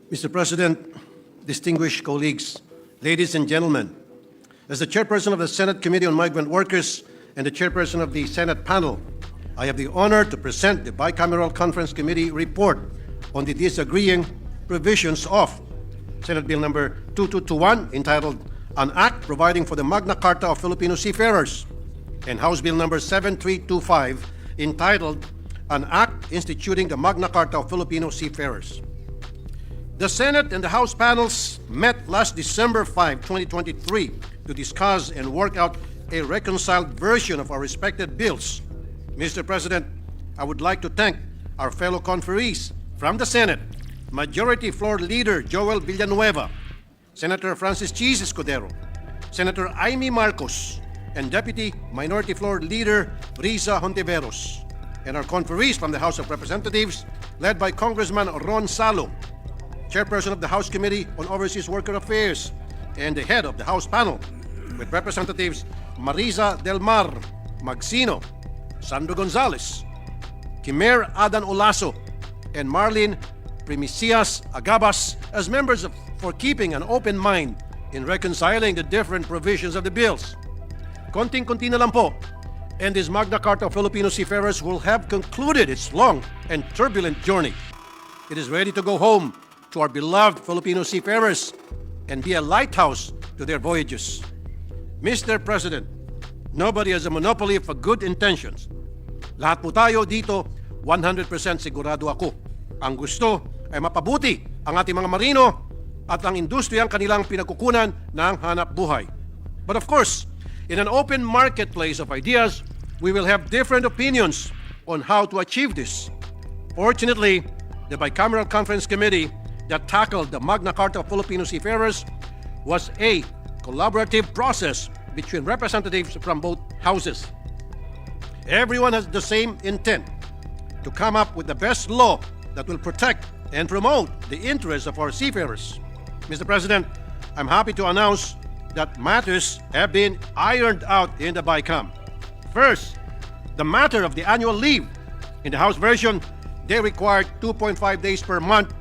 Mr. President, distinguished colleagues, ladies and gentlemen, as the chairperson of the Senate Committee on Migrant Workers and the chairperson of the Senate panel, I have the honor to present the Bicameral Conference Committee report on the disagreeing provisions of Senate Bill number 2221, entitled An Act Providing for the Magna Carta of Filipino Seafarers, and House Bill number 7325, entitled An Act Instituting the Magna Carta of Filipino Seafarers. The Senate and the House panels met last December 5, 2023 to discuss and work out a reconciled version of our respected bills. Mr. President, I would like to thank our fellow conferees from the Senate, Majority Floor Leader Joel Villanueva, Senator Francis Cheese Escudero, Senator Amy Marcos, and Deputy Minority Floor Leader Risa Hontiveros, and our conferees from the House of Representatives, led by Congressman Ron Salo, Chairperson of the House Committee on Overseas Worker Affairs, and the head of the House panel, with Representatives Marisa Del Mar Magsino, Sandro Gonzales, Kimer Adan Olaso, and Marlene Primicias Agabas as members for keeping an open mind in reconciling the different provisions of the bills. Konting-konti na lang po, and this Magna Carta of Filipino Seafarers will have concluded its long and turbulent journey. It is ready to go home to our beloved Filipino seafarers and be a lighthouse to their voyages. Mr. President, nobody has a monopoly for good intentions. Lahat po tayo dito, 100% sigurado ako. Ang gusto ay mapabuti ang ating mga marino at ang industriyang kanilang pinagkukunan ng hanap buhay. But of course, in an open marketplace of ideas, we will have different opinions on how to achieve this. Fortunately, the Bicameral Conference Committee that tackled the Magna Carta of Filipino Seafarers was a collaborative process between representatives from both houses. Everyone has the same intent, to come up with the best law that will protect and promote the interests of our seafarers. Mr. President, I'm happy to announce that matters have been ironed out in the Bicam. First, the matter of the annual leave. In the House version, they required 2.5 days per month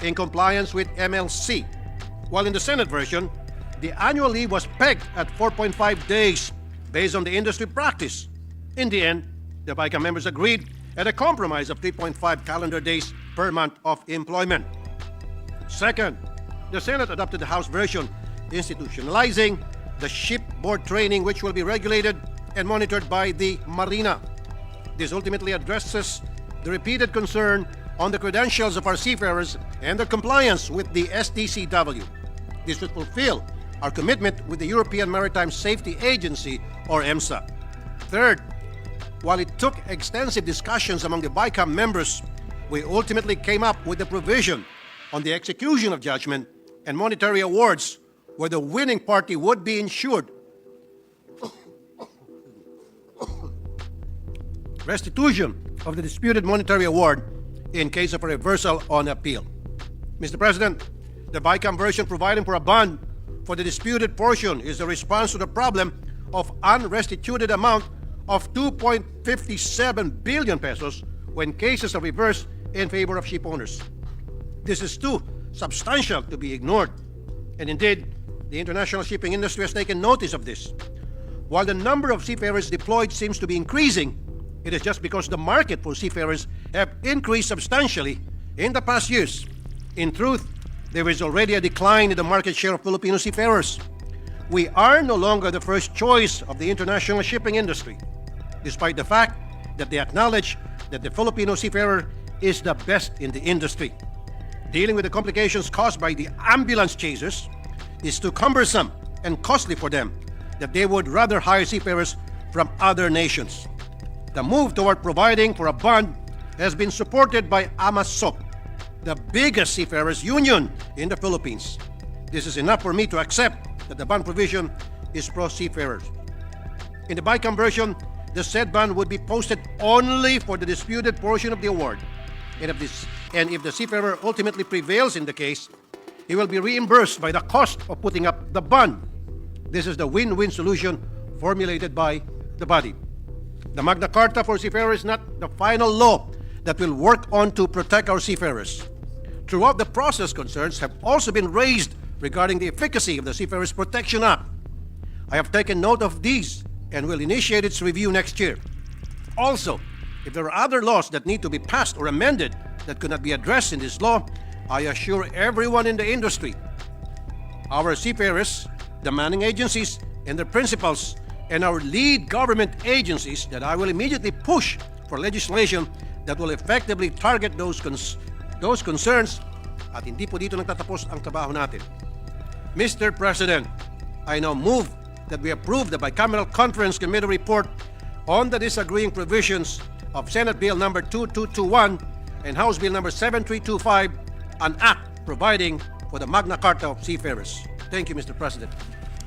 in compliance with MLC, while in the Senate version, the annual leave was pegged at 4.5 days based on the industry practice. In the end, the Bicam members agreed at a compromise of 3.5 calendar days per month of employment. Second, the Senate adopted the House version, institutionalizing the shipboard training, which will be regulated and monitored by the Marina. This ultimately addresses the repeated concern on the credentials of our seafarers and their compliance with the STCW. This would fulfill our commitment with the European Maritime Safety Agency, or EMSA. Third, while it took extensive discussions among the Bicam members, we ultimately came up with a provision on the execution of judgment and monetary awards where the winning party would be insured restitution of the disputed monetary award in case of a reversal on appeal. Mr. President, the Bicam version providing for a bond for the disputed portion is a response to the problem of unrestituted amount of 2.57 billion pesos when cases are reversed in favor of ship owners. This is too substantial to be ignored, and indeed, the international shipping industry has taken notice of this. While the number of seafarers deployed seems to be increasing, it is just because the market for seafarers have increased substantially in the past years. In truth, there is already a decline in the market share of Filipino seafarers. We are no longer the first choice of the international shipping industry, despite the fact that they acknowledge that the Filipino seafarer is the best in the industry. Dealing with the complications caused by the ambulance chasers is too cumbersome and costly for them that they would rather hire seafarers from other nations. The move toward providing for a bond has been supported by AMASOC, the biggest seafarers union in the Philippines. This is enough for me to accept that the bond provision is pro-seafarers. In the Bicam version, the said bond would be posted only for the disputed portion of the award. And if the seafarer ultimately prevails in the case, he will be reimbursed by the cost of putting up the bond. This is the win-win solution formulated by the body. The Magna Carta for seafarers is not the final law that will work on to protect our seafarers. Throughout the process, concerns have also been raised regarding the efficacy of the Seafarers Protection Act. I have taken note of these and will initiate its review next year. Also, if there are other laws that need to be passed or amended that could not be addressed in this law, I assure everyone in the industry, our seafarers, the manning agencies, and their principals, and our lead government agencies that I will immediately push for legislation that will effectively target those concerns at hindi po dito nagtatapos ang trabaho natin. Mr. President, I now move that we approve the Bicameral Conference Committee report on the disagreeing provisions of Senate Bill number 2221 and House Bill number 7325, an act providing for the Magna Carta of Seafarers. Thank you, Mr. President.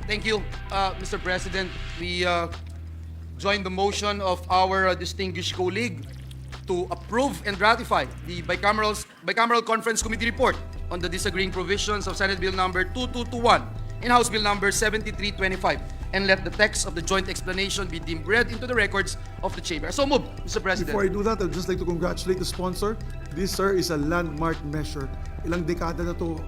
Thank you, Mr. President. We join the motion of our distinguished colleague to approve and ratify the Bicameral Conference Committee report on the disagreeing provisions of Senate Bill number 2221 and House Bill number 7325, and let the text of the joint explanation be deemed read into the records of the Chamber. So move, Mr. President. Before I do that, I'd just like to congratulate the sponsor. This, sir, is a landmark measure. Ilang dekada na to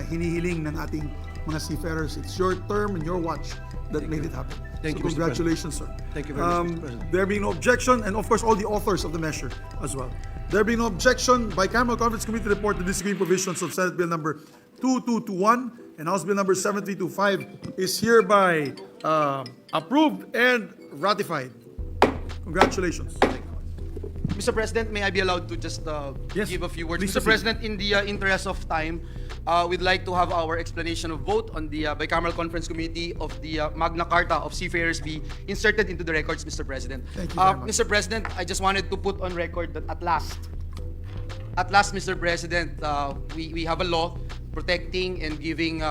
hinihiling ng ating mga seafarers. It's your term and your watch that made it happen. Thank so you, Mr. congratulations, sir. Thank you very much, Mr. President. There being no objection, and of course all the authors of the measure as well. There being no objection, Bicameral Conference Committee report the disagreeing provisions of Senate Bill number 2221 and House Bill number 7325 is hereby approved and ratified. Congratulations. Mr. President, may I be allowed to just Yes, give a few words? please Mr. proceed. President, in the interest of time, we'd like to have our explanation of vote on the Bicameral Conference Committee of the Magna Carta of Seafarers be inserted into the records, Mr. President. Thank you very much. Mr. President, I just wanted to put on record that at last, Mr. President, we have a law protecting and giving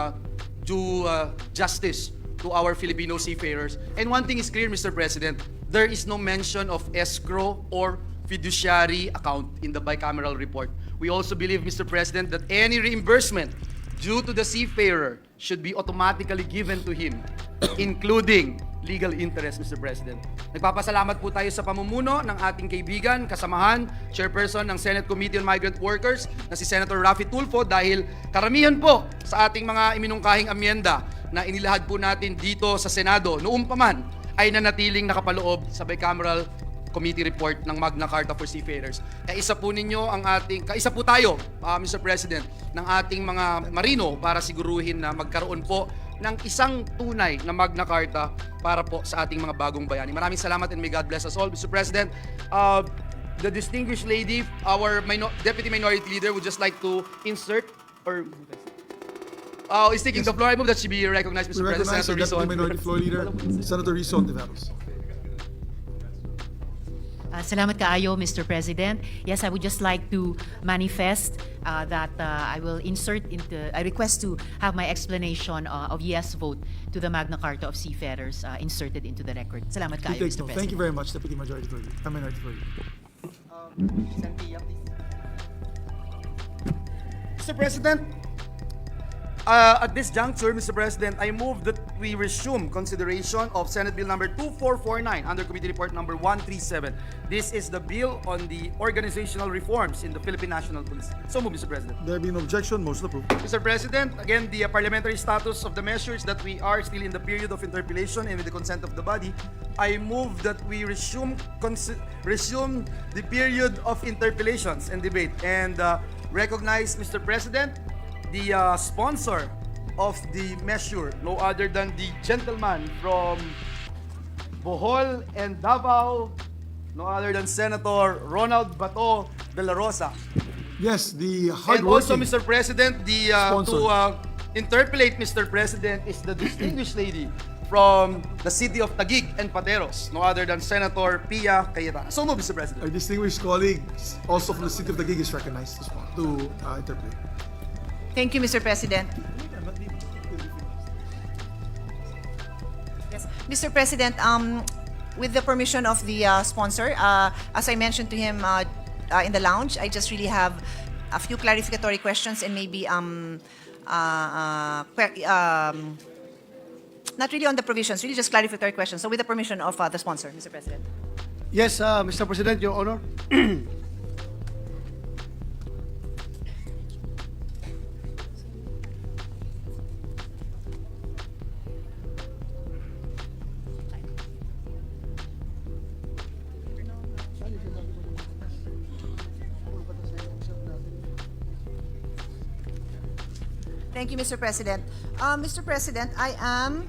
due justice to our Filipino seafarers. And one thing is clear, Mr. President, there is no mention of escrow or fiduciary account in the bicameral report. We also believe, Mr. President, that any reimbursement due to the seafarer should be automatically given to him, including legal interest, Mr. President. Nagpapasalamat po tayo sa pamumuno ng ating kaibigan, kasamahan, chairperson ng Senate Committee on Migrant Workers na si Senator Raffy Tulfo dahil karamihan po sa ating mga iminungkahing amyenda na inilahad po natin dito sa Senado noong pa man ay nanatiling nakapaloob sa bicameral committee report ng Magna Carta for Seafarers. Kaisa po tayo, Mr. President, ng ating mga marino para siguruhin na magkaroon po ng isang tunay na Magna Carta para po sa ating mga bagong bayani. Maraming salamat and may God bless us all, Mr. President. The distinguished lady, our Deputy Minority Leader, would just like to insert or is taking the floor. I move that she be recognized, Mr. We President. recognize the Senator Deputy Rizon. Minority Floor Leader, Senator Rizon Tiveros. Salamat kaayo, Mr. President. Yes, I would just like to manifest that I will I request to have my explanation of yes vote to the Magna Carta of Seafarers inserted into the record. Salamat We kaayo, take Mr. note. President. Thank you very much, Deputy Minority Floor Leader. Minority Floor Leader. Mr. President, at this juncture, Mr. President, I move that we resume consideration of Senate Bill number 2449 under Committee Report number 137. This is the bill on the organizational reforms in the Philippine National Police. So move, Mr. President. There being no objection, motion approved. Mr. President, again, the parliamentary status of the measures that we are still in the period of interpellation and with the consent of the body, I move that we resume the period of interpellations and debate and recognize, Mr. President, the sponsor of the measure, no other than the gentleman from Bohol and Davao, no other than Senator Ronald Bato de la Rosa. Yes, the And also, hardworking. Mr. President, to interpellate, Mr. President, is the distinguished lady from the city of Taguig and Pateros, no other than Senator Pia Cayetano. So move, Mr. President. Our distinguished colleague, also from the city of Taguig, is recognized as well to interpret. Thank you, Mr. President. Yes. Mr. President, with the permission of the sponsor, as I mentioned to him in the lounge, I just really have a few clarificatory questions and maybe not really on the provisions, really just clarificatory questions. So with the permission of the sponsor, Mr. President. Yes, Mr. President, Your Honor. Thank you, Mr. President. Mr. President, I am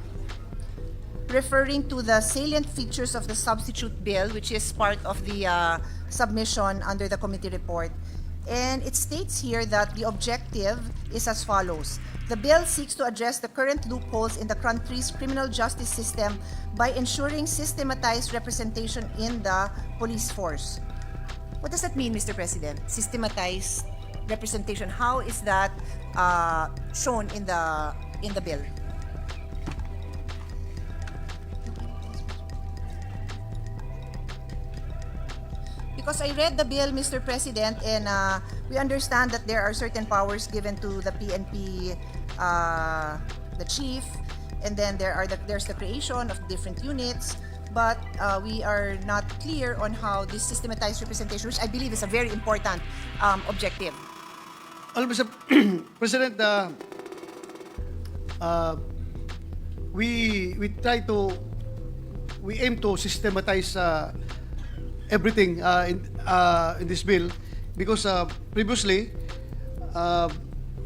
referring to the salient features of the substitute bill, which is part of the submission under the committee report. And it states here that the objective is as follows. The bill seeks to address the current loopholes in the country's criminal justice system by ensuring systematized representation in the police force. What does that mean, Mr. President? Systematized representation. How is that shown in the bill? Because I read the bill, Mr. President, and we understand that there are certain powers given to the PNP, the chief, and then there's the creation of different units, but we are not clear on how this systematized representation, which I believe is a very important objective. Mr. President, we aim to systematize everything in this bill because previously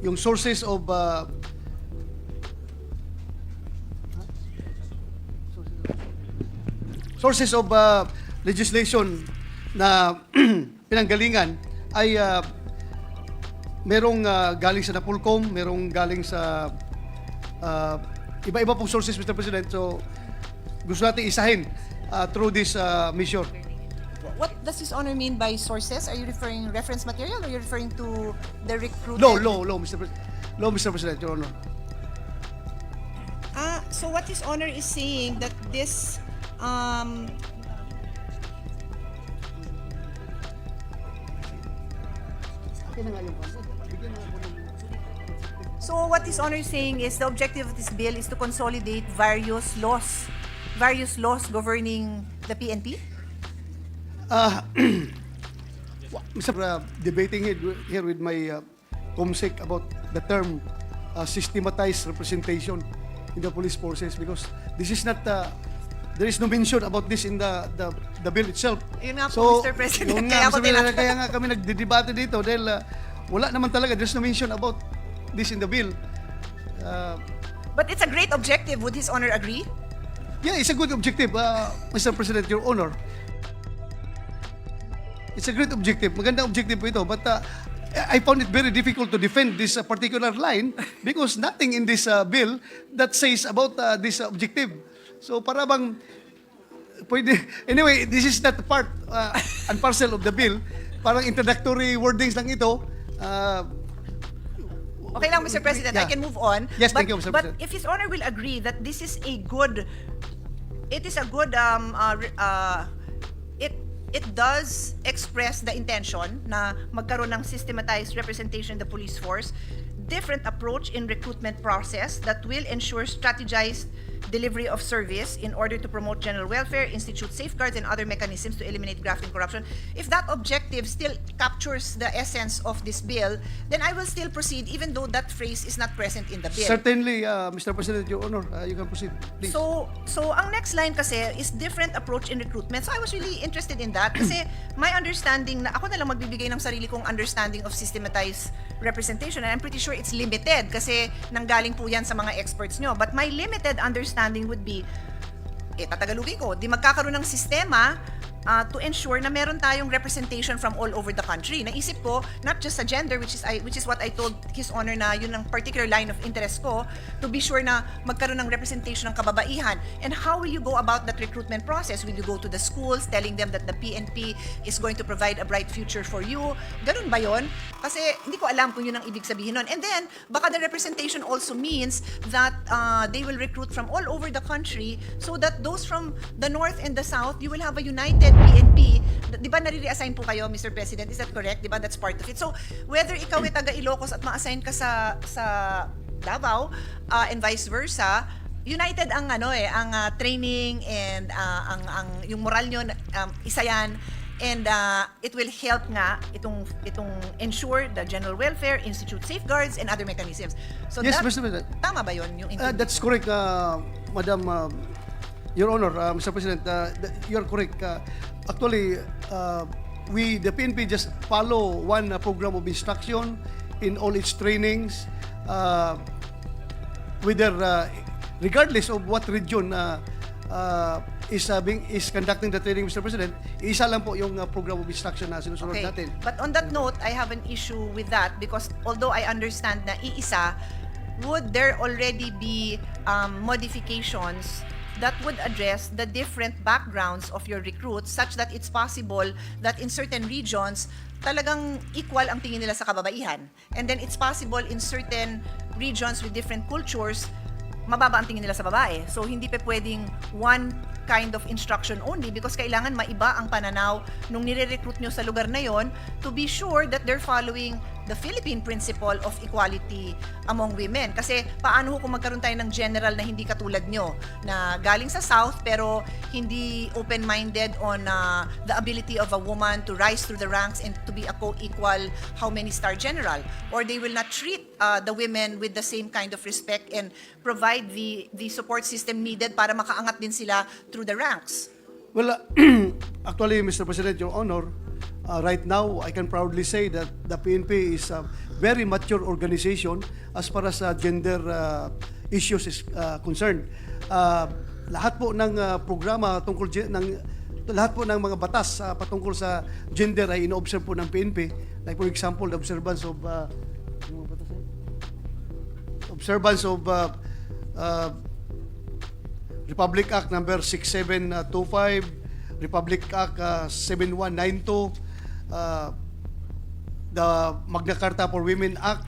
yung sources of legislation na pinanggalingan ay merong galing sa Napolcom, merong galing sa iba-iba pong sources, Mr. President. So gusto natin isahin through this mission. What does His Honor mean by sources? Are you referring reference material or are you referring to the recruited? Law, Mr. President, Your Honor. So what His Honor is saying that this So what His Honor is saying is the objective of this bill is to consolidate various laws governing the PNP? Mr. Debating here with my comsec about the term systematized representation in the police forces because this is not there is no mention about this in the bill itself. Yun nga po, Mr. President, kaya nga kami nagdedebate dito dahil wala naman talaga, there's no mention about this in the bill. But it's a great objective. Would His Honor agree? Yeah, it's a good objective, Mr. President, Your Honor. It's a great objective. Magandang objective po ito. But I found it very difficult to defend this particular line because nothing in this bill that says about this objective. So para bang, pwede, anyway, this is not part and parcel of the bill. Parang introductory wordings lang ito. Okay lang, Mr. President, I Yeah. can move on. Yes, but, thank you, Mr. But President. if His Honor will agree that this is a good, it does express the intention na magkaroon ng systematized representation in the police force, different approach in recruitment process that will ensure strategized delivery of service in order to promote general welfare, institute safeguards and other mechanisms to eliminate graft and corruption. If that objective still captures the essence of this bill, then I will still proceed even though that phrase is not present in the bill. Certainly, Mr. President, Your Honor, you can proceed, please. So ang next line kasi is different approach in recruitment. So I was really interested in that kasi my understanding na ako na lang magbibigay ng sarili kong understanding of systematized representation and I'm pretty sure it's limited kasi nanggaling po yan sa mga experts nyo. But my limited understanding would be, tatagalugin ko, di magkakaroon ng sistema to ensure na meron tayong representation from all over the country. Naisip ko, not just sa gender, which is what I told His Honor na yun ang particular line of interest ko, to be sure na magkaroon ng representation ng kababaihan. And how will you go about that recruitment process? Will you go to the schools telling them that the PNP is going to provide a bright future for you? Ganun ba yun? Kasi hindi ko alam kung yun ang ibig sabihin nun. And then, baka the representation also means that they will recruit from all over the country so that those from the north and the south, you will have a united PNP. Di ba nare-reassign po kayo, Mr. President? Is that correct? Di ba that's part of it? So, whether ikaw ay taga Ilocos at ma-assign ka sa Davao and vice versa, united ang training and yung moral nyo, isa yan. And it will help nga itong ensure the general welfare, institute safeguards, and other mechanisms. So Yes, that, Mr. President. tama ba yun? Yung That's correct, Madam, Your Honor, Mr. President. You're correct. Actually, the PNP just follow one program of instruction in all its trainings. whether regardless of what region is conducting the training, Mr. President, isa lang po yung program of instruction na sinusunod Okay. natin. But on that note, I have an issue with that because although I understand na iisa, would there already be modifications that would address the different backgrounds of your recruits such that it's possible that in certain regions, talagang equal ang tingin nila sa kababaihan. And then it's possible in certain regions with different cultures, mababa ang tingin nila sa babae. So hindi pa pwedeng one kind of instruction only because kailangan maiba ang pananaw nung nire-recruit nyo sa lugar na yon to be sure that they're following the Philippine principle of equality among women. Kasi paano kung magkaroon tayo ng general na hindi katulad nyo, na galing sa South pero hindi open-minded on the ability of a woman to rise through the ranks and to be a co-equal how many star general, or they will not treat the women with the same kind of respect and provide the support system needed para makaangat din sila through the ranks. Well, actually, Mr. President, Your Honor, right now, I can proudly say that the PNP is a very mature organization as far as gender issues is concerned. Lahat po ng programa tungkol lahat po ng mga batas patungkol sa gender ay ino-observe po ng PNP. Like for example, the observance of Republic Act number 6725, Republic Act 7192, the Magna Carta for Women Act.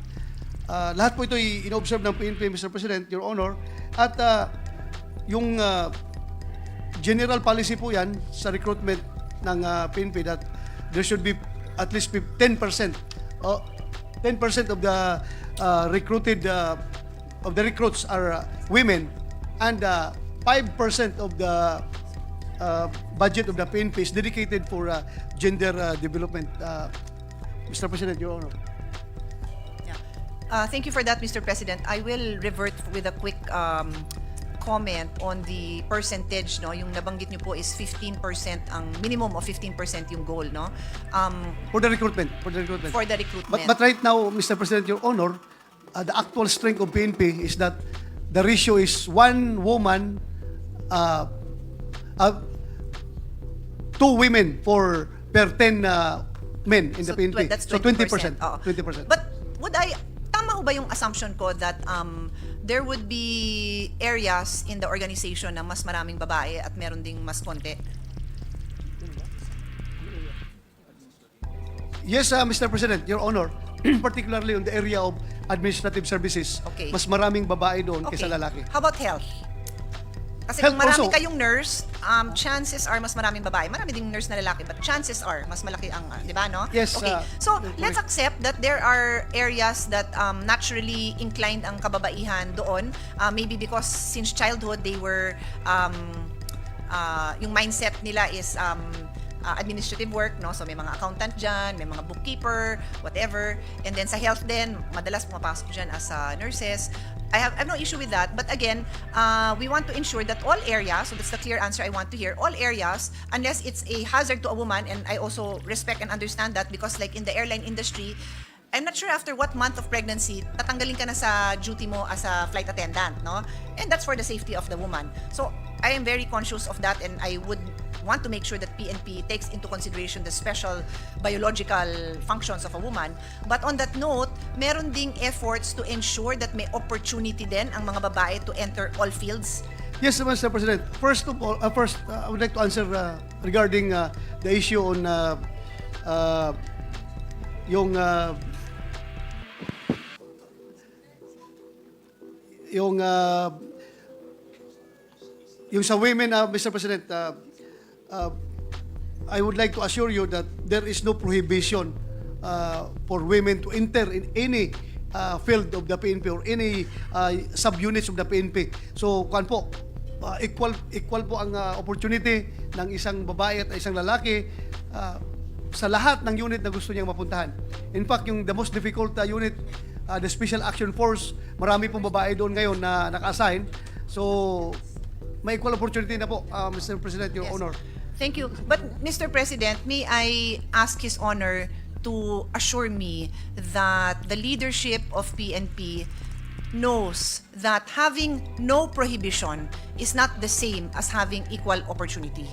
Lahat po ito ay ino-observe ng PNP, Mr. President, Your Honor. At yung general policy po yan sa recruitment ng PNP that there should be at least 10% of the recruited of the recruits are women, and 5% of the budget of the PNP is dedicated for gender development. Mr. President, Your Honor. Yeah. Thank you for that, Mr. President. I will revert with a quick comment on the percentage, no? Yung nabanggit niyo po is 15%, ang minimum of 15% yung goal, no? For the recruitment. For the recruitment. But right now, Mr. President, Your Honor, the actual strength of PNP is that the ratio is 1 woman, 2 women per 10 men in the PNP. That's So 20%. 20%. But tama ho ba yung assumption ko that there would be areas in the organization na mas maraming babae at meron ding mas konti? Yes, Mr. President, Your Honor, particularly on the area of administrative services, Okay. mas maraming babae doon kaysa lalaki. How about health? Kasi Health kung marami also. kayong nurse, chances are mas maraming babae. Marami ding nurse na lalaki, but chances are mas malaki ang, di ba, no? Yes, Okay. So, let's accept that there are areas that naturally inclined ang kababaihan doon. Maybe because since childhood, they were, yung mindset nila is administrative work, no? So may mga accountant dyan, may mga bookkeeper, whatever. And then sa health din, madalas pumapasok dyan as nurses. I have no issue with that. But again, we want to ensure that all areas, so that's the clear answer I want to hear, all areas, unless it's a hazard to a woman, and I also respect and understand that because like in the airline industry, I'm not sure after what month of pregnancy, tatanggalin ka na sa duty mo as a flight attendant, no? And that's for the safety of the woman. So I am very conscious of that, and I would want to make sure that PNP takes into consideration the special biological functions of a woman. But on that note, meron ding efforts to ensure that may opportunity din ang mga babae to enter all fields. Yes, Mr. President. First of all, I would like to answer regarding the issue on yung sa women, Mr. President. I would like to assure you that there is no prohibition for women to enter in any field of the PNP or any subunits of the PNP. So, kuan po, equal po ang opportunity ng isang babae at isang lalaki sa lahat ng unit na gusto niyang mapuntahan. In fact, yung the most difficult unit, the Special Action Force, marami pong babae doon ngayon na naka-assign. So, may equal opportunity na po, Mr. President, Your Yes. Honor. Thank you. But Mr. President, may I ask His Honor to assure me that the leadership of PNP knows that having no prohibition is not the same as having equal opportunity.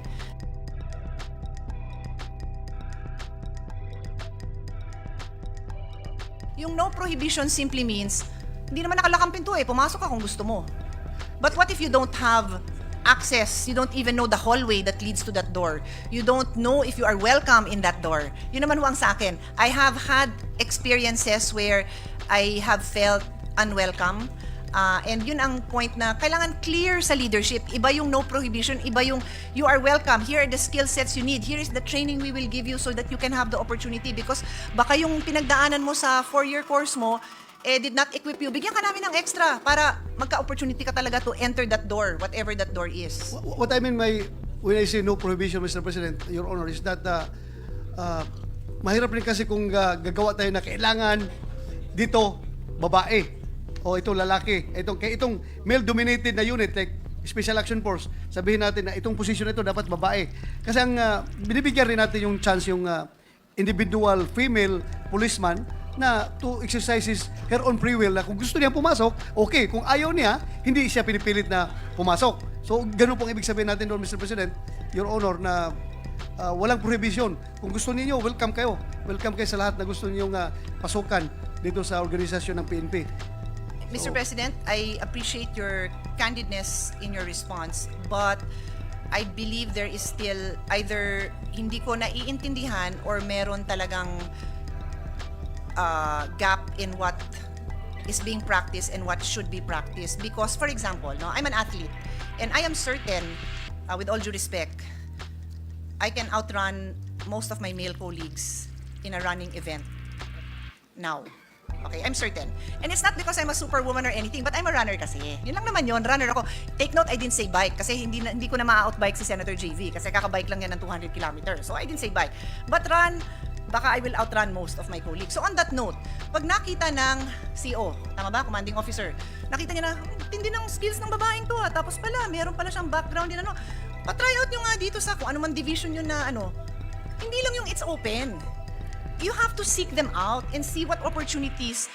Yung no prohibition simply means, hindi naman nakalakang pinto pumasok ka kung gusto mo. But what if you don't have access? You don't even know the hallway that leads to that door. You don't know if you are welcome in that door. Yun naman ang sa akin. I have had experiences where I have felt unwelcome. And yun ang point na kailangan clear sa leadership. Iba yung no prohibition, iba yung you are welcome. Here are the skill sets you need. Here is the training we will give you so that you can have the opportunity. Because baka yung pinagdaanan mo sa 4-year course mo, did not equip you. Bigyan ka namin ng extra para magka-opportunity ka talaga to enter that door, whatever that door is. What I mean when I say no prohibition, Mr. President, Your Honor, is that mahirap rin kasi kung gagawa tayo na kailangan dito babae o ito lalaki. Itong male-dominated na unit like Special Action Force, sabihin natin na itong position na ito dapat babae. Kasi ang binibigyan rin natin yung chance yung individual female policeman na to exercise her own free will na kung gusto niya pumasok, okay. Kung ayaw niya, hindi siya pinipilit na pumasok. So, ganun pong ibig sabihin natin doon, Mr. President, Your Honor, na walang prohibition. Kung gusto niyo, welcome kayo. Welcome kayo sa lahat na gusto niyo pasukan dito sa organisasyon ng PNP. Mr. President, I appreciate your candidness in your response, but I believe there is still either hindi ko naiintindihan or meron talagang gap in what is being practiced and what should be practiced. Because, for example, I'm an athlete, and I am certain, with all due respect, I can outrun most of my male colleagues in a running event now. Okay, I'm certain. And it's not because I'm a superwoman or anything, but I'm a runner kasi. Yun lang naman yun, runner ako. Take note, I didn't say bike kasi hindi ko na ma-outbike si Senator JV kasi kakabike lang yan ng 200 kilometers. So I didn't say bike. But run, baka I will outrun most of my colleagues. So on that note, pag nakita ng CO, tama ba, commanding officer, nakita niya na, tindi ng skills ng babaeng to tapos pala, meron pala siyang background din patry out nyo nga dito sa kung ano man division yun na hindi lang yung it's open. You have to seek them out and see what opportunities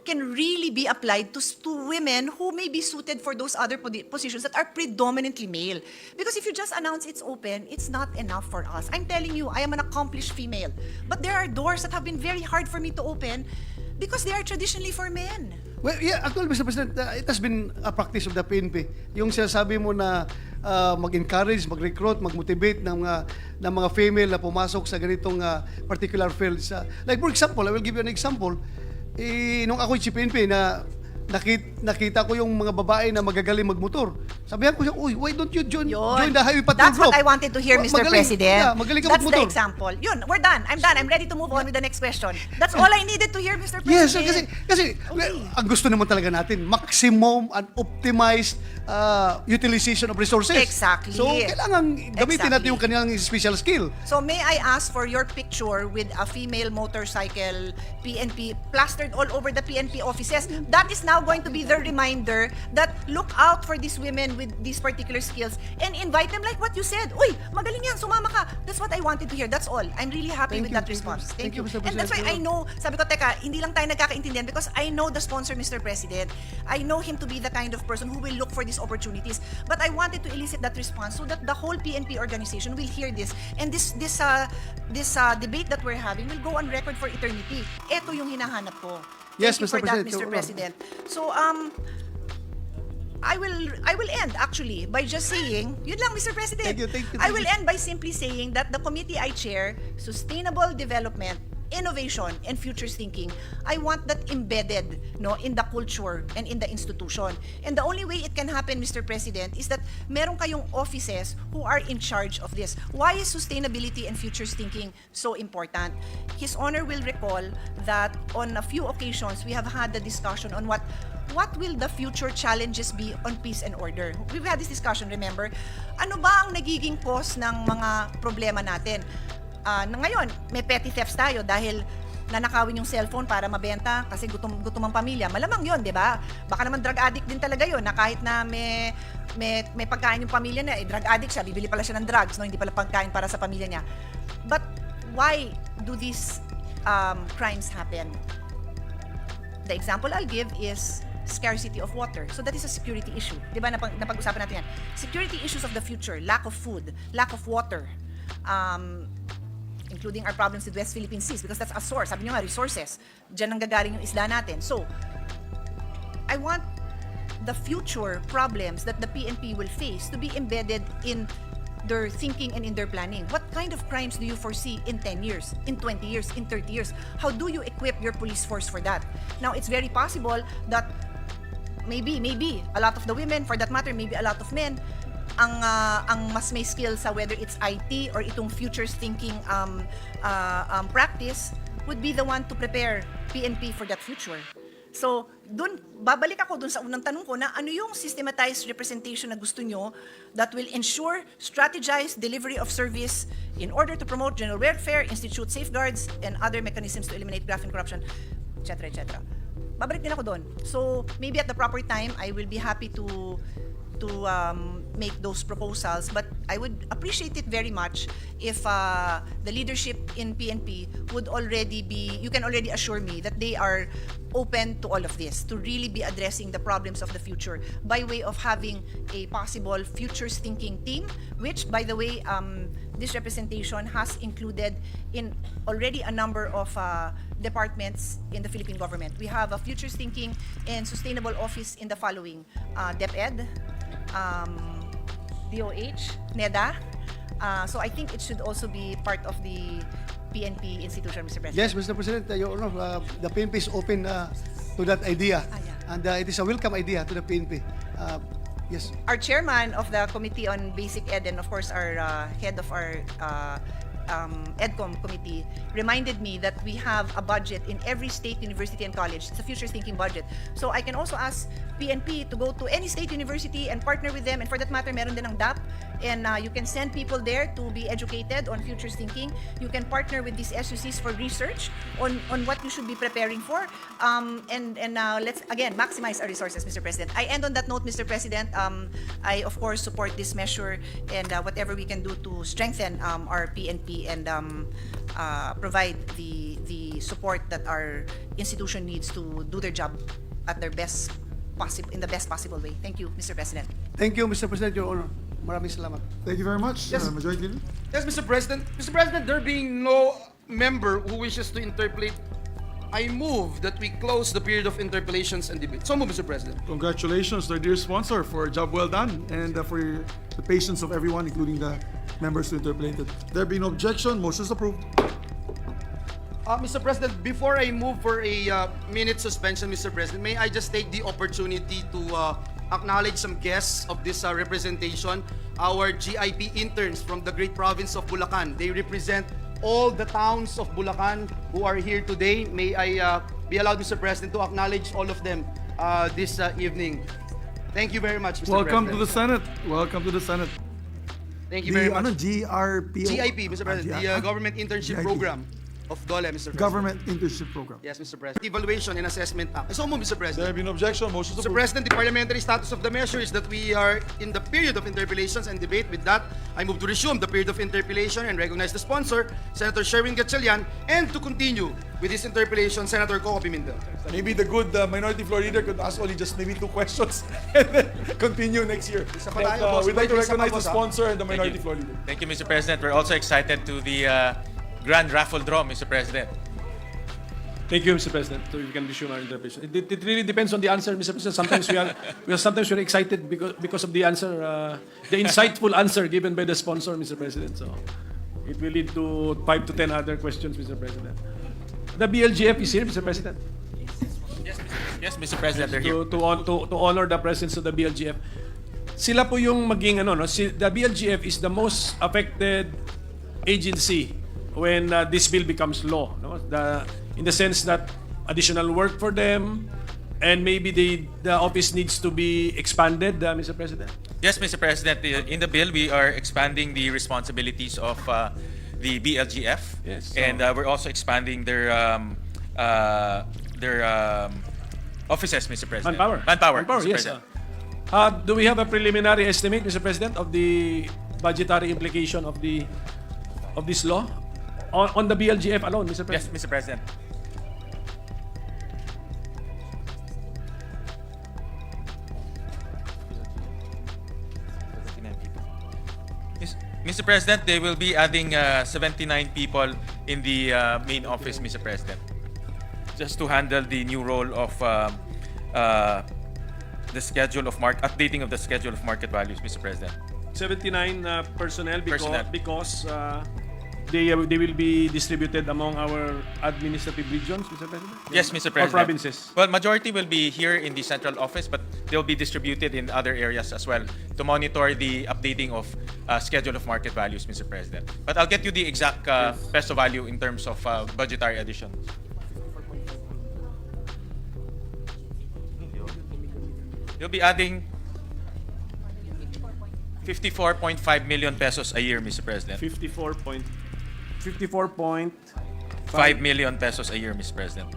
can really be applied to women who may be suited for those other positions that are predominantly male. Because if you just announce it's open, it's not enough for us. I'm telling you, I am an accomplished female. But there are doors that have been very hard for me to open because they are traditionally for men. Well, yeah, actually, Mr. President, it has been a practice of the PNP. Yung sinasabi mo na mag-encourage, mag-recruit, mag-motivate ng mga female na pumasok sa ganitong particular fields. Like for example, I will give you an example. Nung ako si PNP na nakita ko yung mga babae na magagaling magmotor. Sabihan ko siya, uy, why don't you join the highway patrol That's group? what I wanted to hear, Mr. President. Yeah, magaling ka That's magmotor. the example. Yun, we're done. I'm done. I'm ready to move on with the next question. That's all I needed to hear, Mr. Yes, President. kasi ang gusto naman talaga natin, maximum and optimized utilization of resources. Exactly. So, kailangan gamitin natin yung kanilang special skill. So may I ask for your picture with a female motorcycle PNP plastered all over the PNP offices? That is now going to be the reminder that look out for these women with these particular skills and invite them like what you said. Uy, magaling yan, sumama ka. That's what I wanted to hear. That's all. I'm really happy with that response. Thank you, Mr. And that's why I President. know, sabi ko, teka, hindi lang tayo nagkakaintindihan because I know the sponsor, Mr. President. I know him to be the kind of person who will look for these opportunities. But I wanted to elicit that response so that the whole PNP organization will hear this. And this debate that we're having will go on record for eternity. Ito yung hinahanap ko. Yes, Thank you Mr. for that, President. Mr. President. So, I will end actually by just saying, yun lang, Mr. President. Thank you. I will end by simply saying that the committee I chair, Sustainable Development, Innovation, and Futures Thinking, I want that embedded in the culture and in the institution. And the only way it can happen, Mr. President, is that meron kayong offices who are in charge of this. Why is sustainability and futures thinking so important? His Honor will recall that on a few occasions, we have had the discussion on what will the future challenges be on peace and order? We've had this discussion, remember? Ano ba ang nagiging cause ng mga problema natin? Na ngayon, may petty thefts tayo dahil nanakawin yung cellphone para mabenta kasi gutom ang pamilya. Malamang yun, di ba? Baka naman drug addict din talaga yun na kahit na may pagkain yung pamilya niya, drug addict siya, bibili pala siya ng drugs, hindi pala pagkain para sa pamilya niya. But why do these crimes happen. The example I'll give is scarcity of water. So that is a security issue. Di ba, napag-usapan natin yan. Security issues of the future, lack of food, lack of water, including our problems with West Philippine Seas because that's a source. Sabi nyo nga, resources. Diyan ang gagaling yung isla natin. So, I want the future problems that the PNP will face to be embedded in their thinking and in their planning. What kind of crimes do you foresee in 10 years, in 20 years, in 30 years? How do you equip your police force for that? Now, it's very possible that maybe a lot of the women, for that matter, maybe a lot of men, ang mas may skill sa whether it's IT or itong futures thinking practice would be the one to prepare PNP for that future. So, babalik ako dun sa unang tanong ko na ano yung systematized representation na gusto nyo that will ensure strategized delivery of service in order to promote general welfare, institute safeguards, and other mechanisms to eliminate graft and corruption, etc., etc. Babalik din ako doon. So, maybe at the proper time, I will be happy to make those proposals, but I would appreciate it very much if the leadership in PNP would already be, you can already assure me that they are open to all of this, to really be addressing the problems of the future by way of having a possible futures thinking team, which, by the way, this representation has included in already a number of departments in the Philippine government. We have a futures thinking and sustainable office in the following: DepEd, DOH, NEDA. So I think it should also be part of the PNP institution, Mr. President. Yes, Mr. President, Your Honor, the PNP is open to that idea. Yeah. And it is a welcome idea to the PNP. Yes. Our chairman of the Committee on Basic Ed and of course our head of our EDCOM committee reminded me that we have a budget in every state university and college. It's a futures thinking budget. So I can also ask PNP to go to any state university and partner with them, and for that matter, meron din ang DAP, and you can send people there to be educated on futures thinking. You can partner with these SUCs for research on what you should be preparing for, and let's again maximize our resources, Mr. President. I end on that note, Mr. President. I of course support this measure and whatever we can do to strengthen our PNP and provide the support that our institution needs to do their job at their best possible, in the best possible way. Thank you, Mr. President. Thank you, Mr. President, Your Honor. Maraming salamat. Thank you very much, Yes. Majority Leader. Yes, Mr. President. Mr. President, there being no member who wishes to interpolate, I move that we close the period of interpellations and debate. So move, Mr. President. Congratulations to our dear sponsor for a job well done and for the patience of everyone, including the members who interpolated. There being no objection, motion is approved. Mr. President, before I move for a minute suspension, Mr. President, may I just take the opportunity to acknowledge some guests of this representation, our GIP interns from the great province of Bulacan. They represent all the towns of Bulacan who are here today. May I be allowed, Mr. President, to acknowledge all of them this evening. Thank you very much, Mr. Welcome President. to the Senate. Welcome to the Senate. Thank you very much. GRPO? GIP, Mr. President, the Government Internship GIP. Program of DOLE, Mr. President. Government Internship Program. Yes, Mr. President. Evaluation and Assessment Act. So move, Mr. President. There being no objection, motion is Mr. approved. President, the parliamentary status of the measure is that we are in the period of interpellations and debate. With that, I move to resume the period of interpellation and recognize the sponsor, Senator Sherwin Gatchalian, and to continue with this interpellation, Senator Coco Pimentel. Maybe the good minority floor leader could ask only just maybe 2 questions and then continue next year. Isa pa tayo, boss. We'd like to Isa pa, recognize the boss, ha? sponsor and the Thank minority you. floor leader. Thank you, Mr. President. We're also excited to the grand raffle draw, Mr. President. Thank you, Mr. President. So we can resume our interpretation. It really depends on the answer, Mr. President. Sometimes we're excited because of the answer, the insightful answer given by the sponsor, Mr. President. So it will lead to 5 to 10 other questions, Mr. President. The BLGF is here, Mr. President, Yes, Mr. President, they're here. to honor the presence of the BLGF. Sila po yung maging the BLGF is the most affected agency when this bill becomes law, no? In the sense that additional work for them, and maybe the office needs to be expanded, Mr. President. Yes, Mr. President. In the bill, we are expanding the responsibilities of the BLGF. Yes, And we're also expanding their offices, Mr. President. Manpower, Mr. yes. President. Do we have a preliminary estimate, Mr. President, of the budgetary implication of this law? On the BLGF alone, Mr. Yes, President? Mr. President. Mr. President, they will be adding 79 people in the main office, Mr. President, just to handle the new role of the schedule of updating of the schedule of market values, Mr. President. 79 personnel Personnel. because they will be distributed among our administrative regions, Mr. President? Yes, Mr. President. Or provinces? Well, majority will be here in the central office, but they'll be distributed in other areas as well to monitor the updating of schedule of market values, Mr. President. But I'll get you the exact peso value in terms of budgetary addition. You'll be adding 54.5 million pesos a year, Mr. President. 54.5 5 million pesos a year, Mr. President.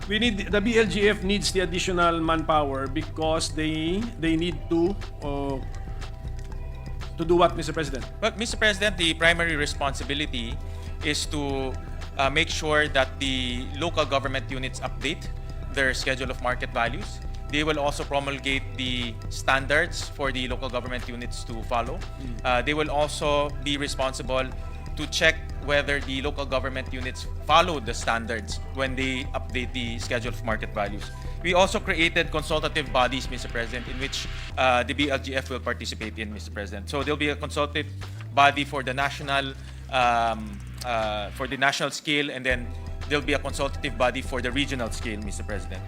The BLGF needs the additional manpower because they need to do what, Mr. President? But, Mr. President, the primary responsibility is to make sure that the local government units update their schedule of market values. They will also promulgate the standards for the local government units to follow. They will also be responsible to check whether the local government units follow the standards when they update the schedule of market values. We also created consultative bodies, Mr. President, in which the BLGF will participate in, Mr. President. So there'll be a consultative body for the national scale, and then there'll be a consultative body for the regional scale, Mr. President.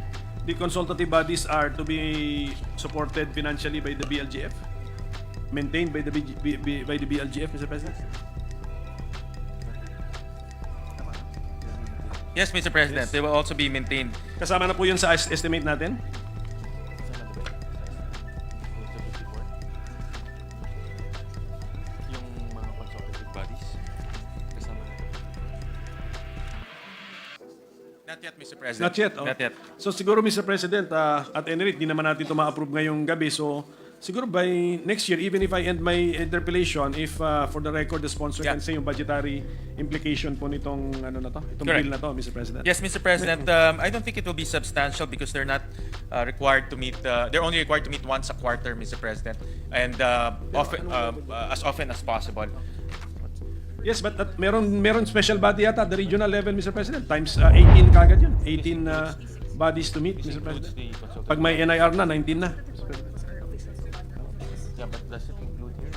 The consultative bodies are to be supported financially by the BLGF, maintained by the BLGF, Mr. President. Yes, Mr. President. They will also be maintained. Kasama na po yun sa estimate natin. Yung mga consultative bodies. Not yet, Mr. President. Not yet. Oh. Not yet. So siguro, Mr. President, at any rate, di naman natin ito ma-approve ngayong gabi. So siguro by next year, even if I end my interpellation, if for the record, the sponsor can say yung budgetary implication po nitong itong Correct. bill na to, Mr. President. Yes, Mr. President. I don't think it will be substantial because they're not required to meet. They're only required to meet once a quarter, Mr. President, and as often as possible. Yes, but meron special body yata at the regional level, Mr. President. Times 18 kagad yun. 18 bodies to meet, Mr. President. Pag may NIR na, 19 na, Mr. President. Yeah, but does it include here?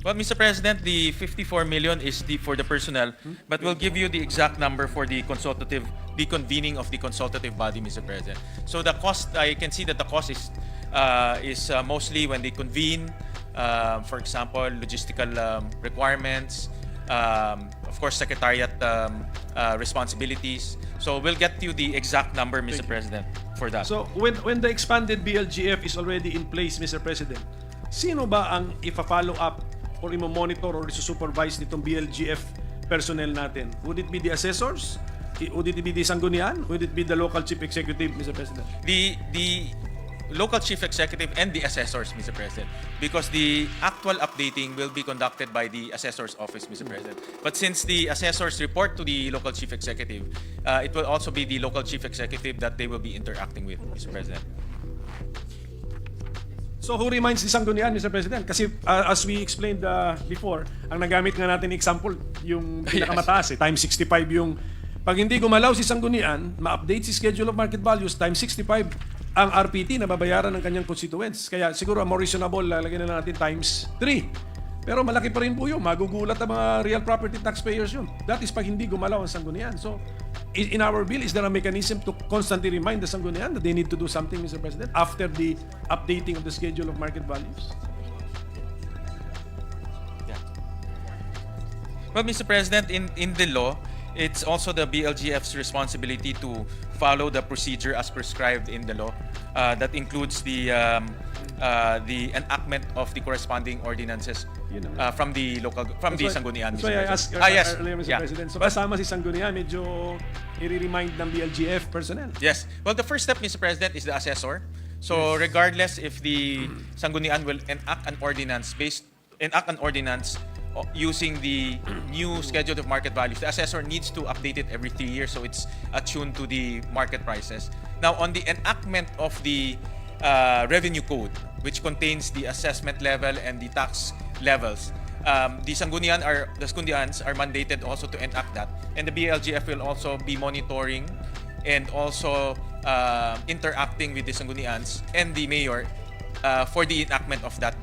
Well, Mr. President, the 54 million is for the personnel, but we'll give you the exact number for the convening of the consultative body, Mr. President. So the cost, I can see that the cost is mostly when they convene, for example, logistical requirements, of course, secretariat responsibilities. So we'll get you the exact number, Mr. President, for that. So when the expanded BLGF is already in place, Mr. President, sino ba ang ipa-follow up or imo-monitor or isusupervise nitong BLGF personnel natin? Would it be the assessors? Would it be the sanggunian? Would it be the local chief executive, Mr. President? The local chief executive and the assessors, Mr. President, because the actual updating will be conducted by the assessor's office, Mr. President. But since the assessors report to the local chief executive, it will also be the local chief executive that they will be interacting with, Mr. President. So who reminds the sanggunian, Mr. President? Kasi as we explained before, ang nagamit nga natin example, yung pinakamataas, times 65 yung pag hindi gumalaw si sanggunian, ma-update si schedule of market values, times 65 ang RPT na babayaran ng kanyang constituents. Kaya siguro more reasonable, lalagyan na natin times 3. Pero malaki pa rin po yun. Magugulat ang mga real property taxpayers yun. That is pag hindi gumalaw ang sanggunian. So, in our bill, is there a mechanism to constantly remind the sanggunian that they need to do something, Mr. President, after the updating of the schedule of market values? Well, Mr. President, in the law, it's also the BLGF's responsibility to follow the procedure as prescribed in the law. That includes the enactment of the corresponding ordinances from the sanggunian. That's why I asked earlier, Mr. President. So kasama si sanggunian, medyo i-remind ng BLGF personnel. Yes. Well, the first step, Mr. President, is the assessor. So regardless if the Sanggunian will enact an ordinance using the new schedule of market values, the assessor needs to update it every 3 years so it's attuned to the market prices. Now, on the enactment of the revenue code, which contains the assessment level and the tax levels, the Sanggunians are mandated also to enact that, and the BLGF will also be monitoring and also interacting with the Sanggunians and the mayor for the enactment of that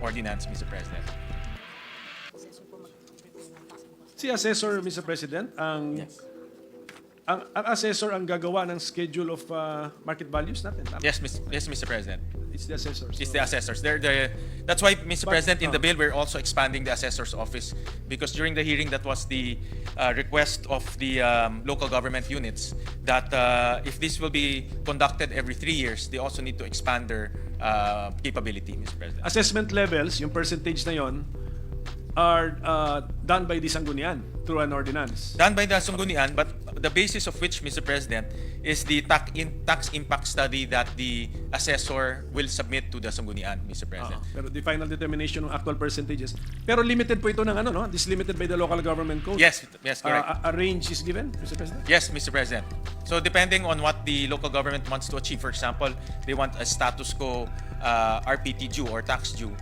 ordinance, Mr. President. Si assessor, Mr. President, ang assessor ang gagawa ng schedule of market values natin. Tama? Yes, Mr. President. It's the assessors. It's the assessors. That's why, Mr. President, in the bill, we're also expanding the assessor's office, because during the hearing, that was the request of the local government units that if this will be conducted every 3 years, they also need to expand their capability, Mr. President. Assessment levels, yung percentage na yon, are done by the Sanggunian through an ordinance. Done by the Sanggunian, but the basis of which, Mr. President, is the tax impact study that the assessor will submit to the Sanggunian, Mr. President. Pero the final determination ng actual percentages. Pero limited po ito ng ano, no? This is limited by the local government code. Yes, correct. A range is given, Mr. President? Yes, Mr. President. So depending on what the local government wants to achieve, for example, they want a status quo RPT due or tax due,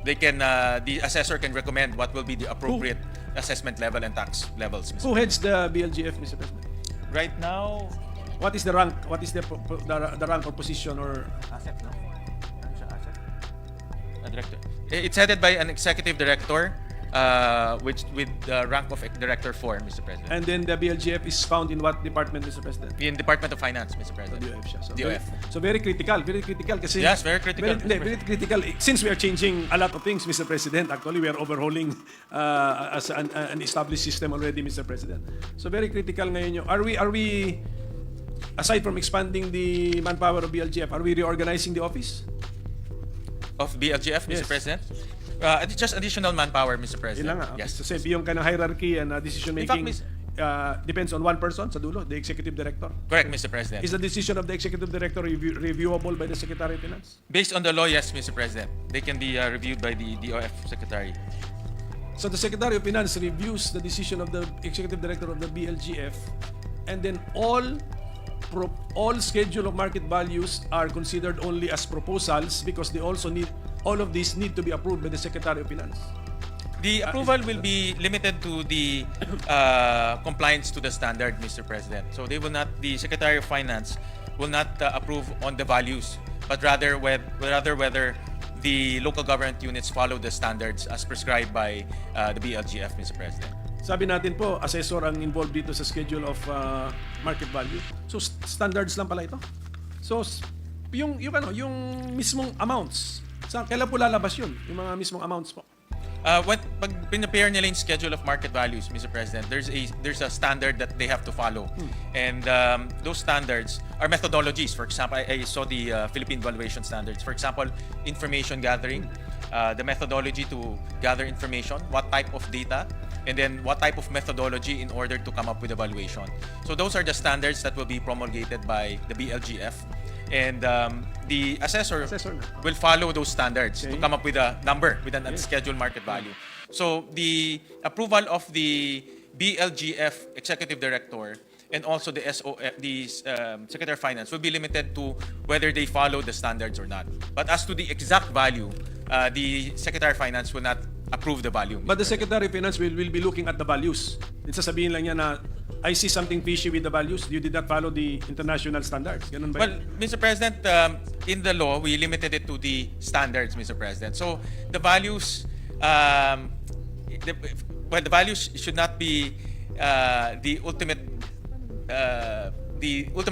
they can the assessor can recommend what will be the appropriate assessment level and tax levels, Mr. Who heads the BLGF, Mr. President? Right now, What is the rank? What is the rank or position or a director. It's headed by an executive director, which with the rank of director 4, Mr. President. and then the BLGF is found in what department, Mr. President? In Department of Finance, Mr. President. DOF siya. So, DOF. so very critical kasi Yes, very critical, Mr. Very critical since we are changing a lot of things, Mr. President. Actually, we are overhauling as an established system already, Mr. President. So very critical ngayon yung are we aside from expanding the manpower of BLGF, are we reorganizing the office? Of BLGF, Mr. Yes. President. It's just additional manpower, Mr. President. Yun lang nga. Yes. So, yung kind of hierarchy and decision In fact, making depends on one person sa dulo, the executive director. Correct, Mr. President. Is the decision of the executive director reviewable by the Secretary of Finance? Based on the law, yes, Mr. President. They can be reviewed by the DOF Secretary. So the Secretary of Finance reviews the decision of the executive director of the BLGF, and then all schedule of market values are considered only as proposals because they also need all of these need to be approved by the Secretary of Finance. The approval will be limited to the compliance to the standard, Mr. President. So they will not, the Secretary of Finance will not approve on the values, but rather whether the local government units follow the standards as prescribed by the BLGF, Mr. President. Sabi natin po, assessor ang involved dito sa schedule of market value. So standards lang pala ito. So yung mismong amounts, kailan po lalabas yun? Yung mga mismong amounts po. Pag pinapare nila yung schedule of market values, Mr. President, there's a standard that they have to follow. And those standards are methodologies. For example, I saw the Philippine Valuation Standards. For example, information gathering, the methodology to gather information, what type of data, and then what type of methodology in order to come up with a valuation. So those are the standards that will be promulgated by the BLGF. And the assessor will follow those standards to come up with a number, with an unscheduled market value. So the approval of the BLGF Executive Director and also the Secretary of Finance will be limited to whether they follow the standards or not. But as to the exact value, the Secretary of Finance will not approve the value. But the Secretary of Finance will be looking at the values. Sasabihin lang niya na, I see something fishy with the values. You did not follow the international standards. Ganun ba? Well, Mr. President, in the law, we limited it to the standards, Mr. President. So the values, the values should not be the ultimate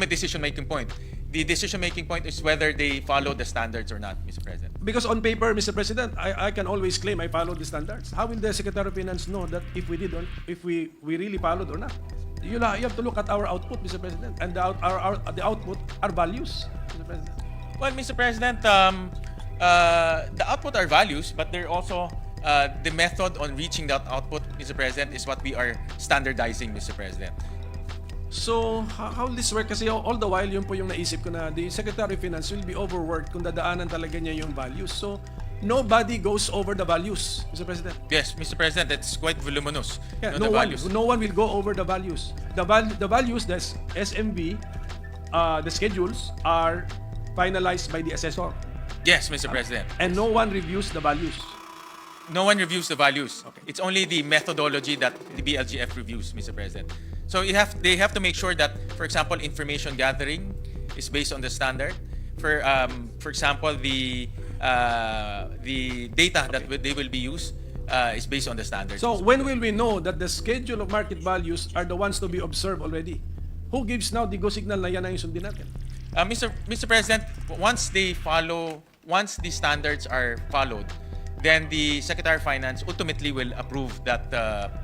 decision-making point. The decision-making point is whether they follow the standards or not, Mr. President. Because on paper, Mr. President, I can always claim I followed the standards. How will the Secretary of Finance know that if we did or if we really followed or not? You have to look at our output, Mr. President, and the output are values, Mr. President. Well, Mr. President, the output are values, but they're also the method on reaching that output, Mr. President, is what we are standardizing, Mr. President. So, how will this work? Kasi all the while, yun po yung naisip ko na the Secretary of Finance will be overworked kung dadaanan talaga niya yung values. So, nobody goes over the values, Mr. President. Yes, Mr. President, it's quite voluminous. Yeah, the no values. one will go over the values. The values, the SMB, the schedules are finalized by the assessor. Yes, Mr. President. And no one reviews the values. No one reviews the values. It's only the methodology that the BLGF reviews, Mr. President. So they have to make sure that, for example, information gathering is based on the standard. For example, the data that they will be used is based on the standard. So when will we know that the schedule of market values are the ones to be observed already? Who gives now the go signal na yan ang sundin natin? Mr. President, once the standards are followed, then the Secretary of Finance ultimately will approve that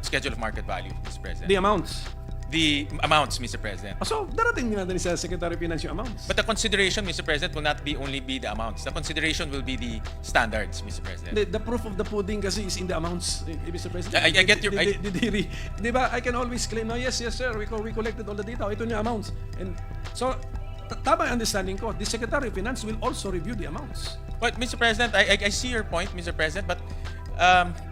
schedule of market value, Mr. President. The amounts. The amounts, Mr. President. So, darating din natin sa Secretary of Finance yung amounts. But the consideration, Mr. President, will not only be the amounts. The consideration will be the standards, Mr. President. The proof of the pudding kasi is in the amounts, Mr. President. I get your... Di ba, I can always claim, no, yes, sir, we collected all the data. Ito yung amounts. And so, tama ang understanding ko, the Secretary of Finance will also review the amounts. But, Mr. President, I see your point, Mr. President, but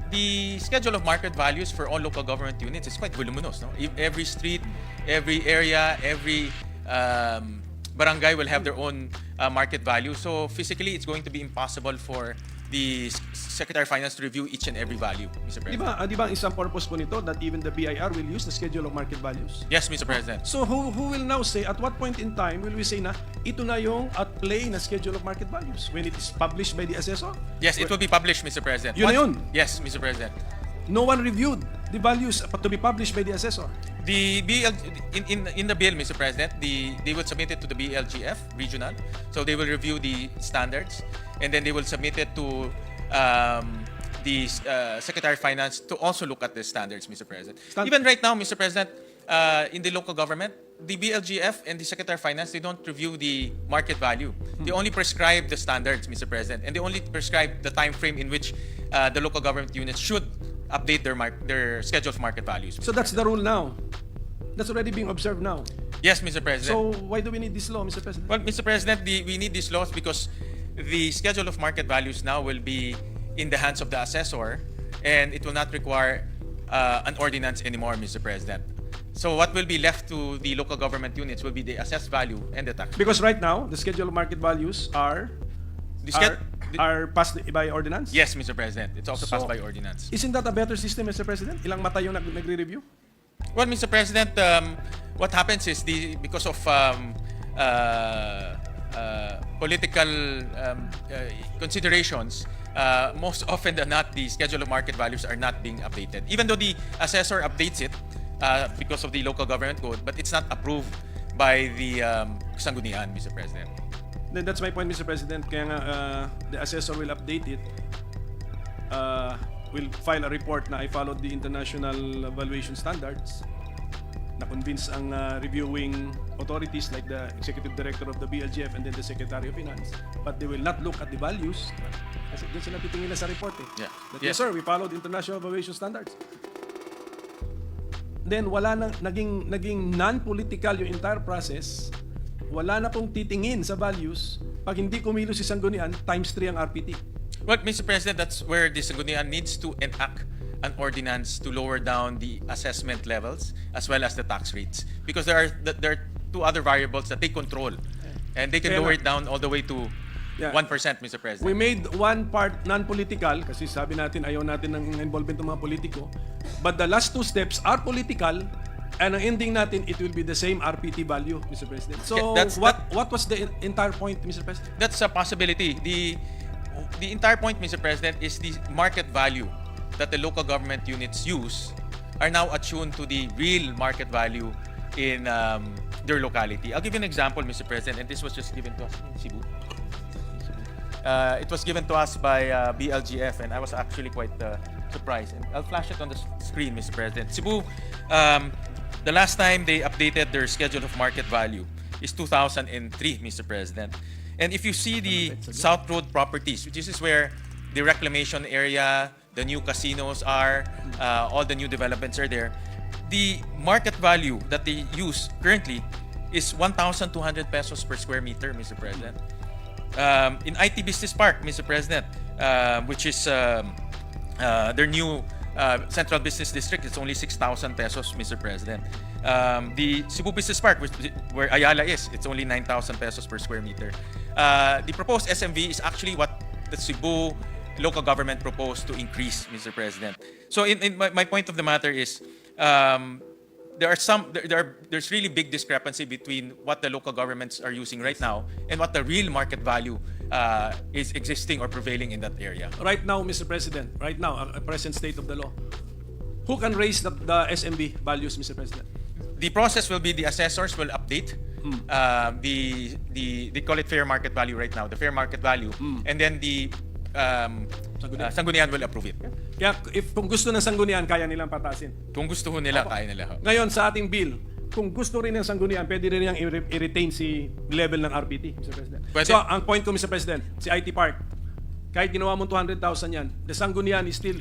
the schedule of market values for all local government units is quite voluminous. No? Every street, every area, every barangay will have their own market value. So physically, it's going to be impossible for the Secretary of Finance to review each and every value, Mr. President. Di ba ang isang purpose po nito that even the BIR will use the schedule of market values? Yes, Mr. President. So who will now say, at what point in time will we say na ito na yung at play na schedule of market values? When it is published by the assessor? Yes, it will be published, Mr. President. Yun na yun? Yes, Mr. President. No one reviewed the values to be published by the assessor. The in the bill, Mr. President, they will submit it to the BLGF regional. So they will review the standards, and then they will submit it to the Secretary of Finance to also look at the standards, Mr. President. Even right now, Mr. President, in the local government, the BLGF and the Secretary of Finance, they don't review the market value. They only prescribe the standards, Mr. President, and they only prescribe the time frame in which the local government units should update their schedule of market values. So that's the rule now. That's already being observed now. Yes, Mr. President. So why do we need this law, Mr. President? Well, Mr. President, we need these laws because the schedule of market values now will be in the hands of the assessor, and it will not require an ordinance anymore, Mr. President. So what will be left to the local government units will be the assessed value and the tax. Because right now, the schedule of market values are passed by ordinance? Yes, Mr. President. It's also passed by ordinance. Isn't that a better system, Mr. President? Ilang mata yung nagre-review? Well, Mr. President, what happens is because of political considerations, most often than not, the schedule of market values are not being updated. Even though the assessor updates it because of the local government code, but it's not approved by the Sanggunian, Mr. President. Then that's my point, Mr. President. Kaya nga, the assessor will update it. Will file a report na I followed the international evaluation standards. Na-convince ang reviewing authorities like the Executive Director of the BLGF and then the Secretary of Finance. But they will not look at the values. Kasi doon sila titingin na sa report eh. Yeah. That, yes, sir, we followed international evaluation standards. Then wala na, naging non-political yung entire process. Wala na pong titingin sa values. Pag hindi kumilos si Sanggunian, times 3 ang RPT. Well, Mr. President, that's where the Sanggunian needs to enact an ordinance to lower down the assessment levels as well as the tax rates. Because there are two other variables that they control. And they can lower it down all the way to 1%, Mr. President. We made one part non-political kasi sabi natin ayaw natin ng involvement ng mga politiko. But the last two steps are political. And ang ending natin, it will be the same RPT value, Mr. President. So, what was the entire point, Mr. President? That's a possibility. The entire point, Mr. President, is the market value that the local government units use are now attuned to the real market value in their locality. I'll give you an example, Mr. President, and this was just given to us in Cebu. It was given to us by BLGF, and I was actually quite surprised. And I'll flash it on the screen, Mr. President. Cebu, the last time they updated their schedule of market value is 2003, Mr. President. And if you see the South Road properties, which is where the reclamation area, the new casinos are, all the new developments are there, the market value that they use currently is 1,200 pesos per square meter, Mr. President. In IT Business Park, Mr. President, which is their new Central Business District, it's only 6,000 pesos, Mr. President. The Cebu Business Park, where Ayala is, it's only 9,000 pesos per square meter. The proposed SMV is actually what the Cebu local government proposed to increase, Mr. President. So my point of the matter is, there's really big discrepancy between what the local governments are using right now and what the real market value is existing or prevailing in that area. Right now, Mr. President, right now, present state of the law, who can raise the SMB values, Mr. President? The process will be the assessors will update they call it fair market value right now, the fair market value, and then the Sangguniang will approve it. Kaya kung gusto ng Sangguniang, kaya nilang patasin. Kung gusto ho nila, kaya nila. Ngayon, sa ating bill, kung gusto rin ng Sangguniang, pwede rin niyang i-retain si level ng RPT, Mr. President. Pwede. So, ang point ko, Mr. President, si IT Park, kahit ginawa mo 200,000 yan, the Sangguniang is still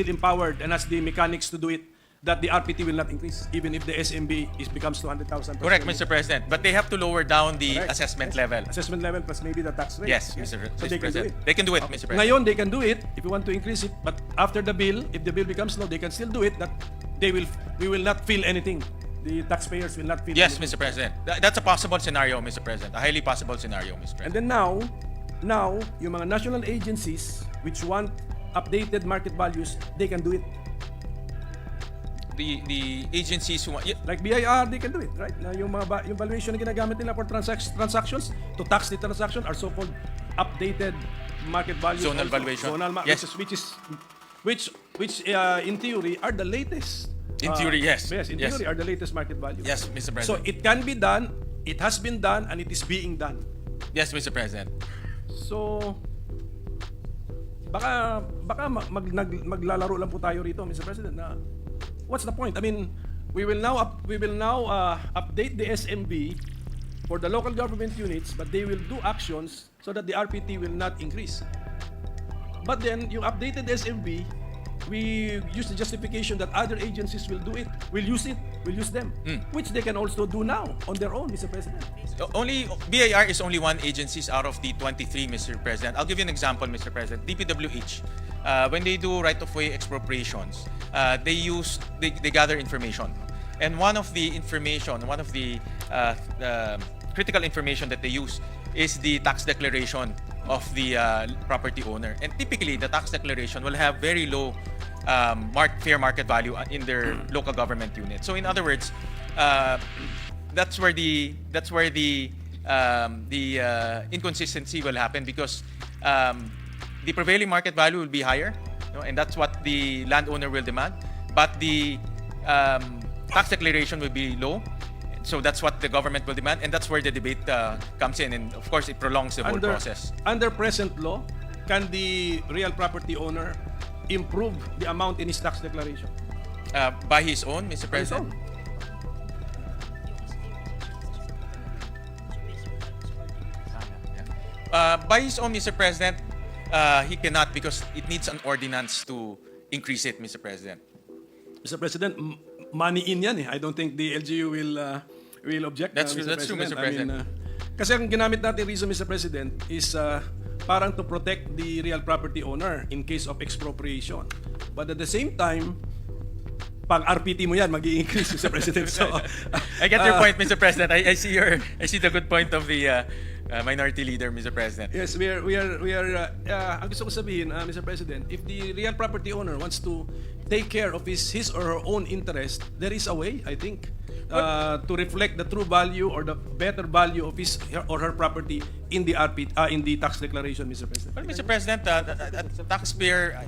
empowered and has the mechanics to do it, that the RPT will not increase, even if the SMB becomes 200,000. Correct, Mr. President. But they have to lower down the Correct. assessment level. Assessment level plus maybe the tax rate. Yes, Yeah. Mr. So they can do President. it. They can do it, Mr. President. Ngayon, they can do it if you want to increase it. But after the bill, if the bill becomes law, they can still do it. That we will not feel anything. The taxpayers will not feel Yes, anything. Mr. President. That's a possible scenario, Mr. President. A highly possible scenario, Mr. And President. then now, yung mga national agencies which want updated market values, they can do it. The agencies who want... Like BIR, they can do it, right? Na yung yung valuation na ginagamit nila for transactions to tax the transaction are so-called updated market values. Zonal also. valuation. Yes. Which in theory are the latest. In theory, yes. Yes, in Yes. theory are the latest market values. Yes, Mr. So President. it can be done, it has been done, and it is being done. Yes, Mr. President. So baka maglalaro lang po tayo rito, Mr. President, na what's the point? I mean, we will now update the SMB for the local government units, but they will do actions so that the RPT will not increase. But then, yung updated SMB, we use the justification that other agencies will do it, will use them, which they can also do now on their own, Mr. President. Only BIR is only one agency out of the 23, Mr. President. I'll give you an example, Mr. President. DPWH, when they do right-of-way expropriations, they gather information, and one of the critical information that they use is the tax declaration of the property owner. And typically, the tax declaration will have very low fair market value in their local government unit. So, in other words, that's where the inconsistency will happen, because the prevailing market value will be higher, and that's what the landowner will demand. But the tax declaration will be low. So that's what the government will demand, and that's where the debate comes in, and of course it prolongs the whole process. Under present law, can the real property owner improve the amount in his tax declaration? By his own, Mr. By his President? own. By his own, Mr. President, he cannot, because it needs an ordinance to increase it, Mr. President. Mr. President, money in yan eh. I don't think the LGU will object. That's true, Mr. President. I mean, kasi ang ginamit natin reason, Mr. President, is parang to protect the real property owner in case of expropriation. But at the same time, pag RPT mo yan, mag-i-increase, Mr. President. So, I get your point, Mr. President. I see the good point of the minority leader, Mr. President. yes, we are ang gusto ko sabihin, Mr. President, if the real property owner wants to take care of his or her own interest, there is a way, I think, to reflect the true value or the better value of his or her property in the in the tax declaration, Mr. President. Well, Mr. President, the taxpayer,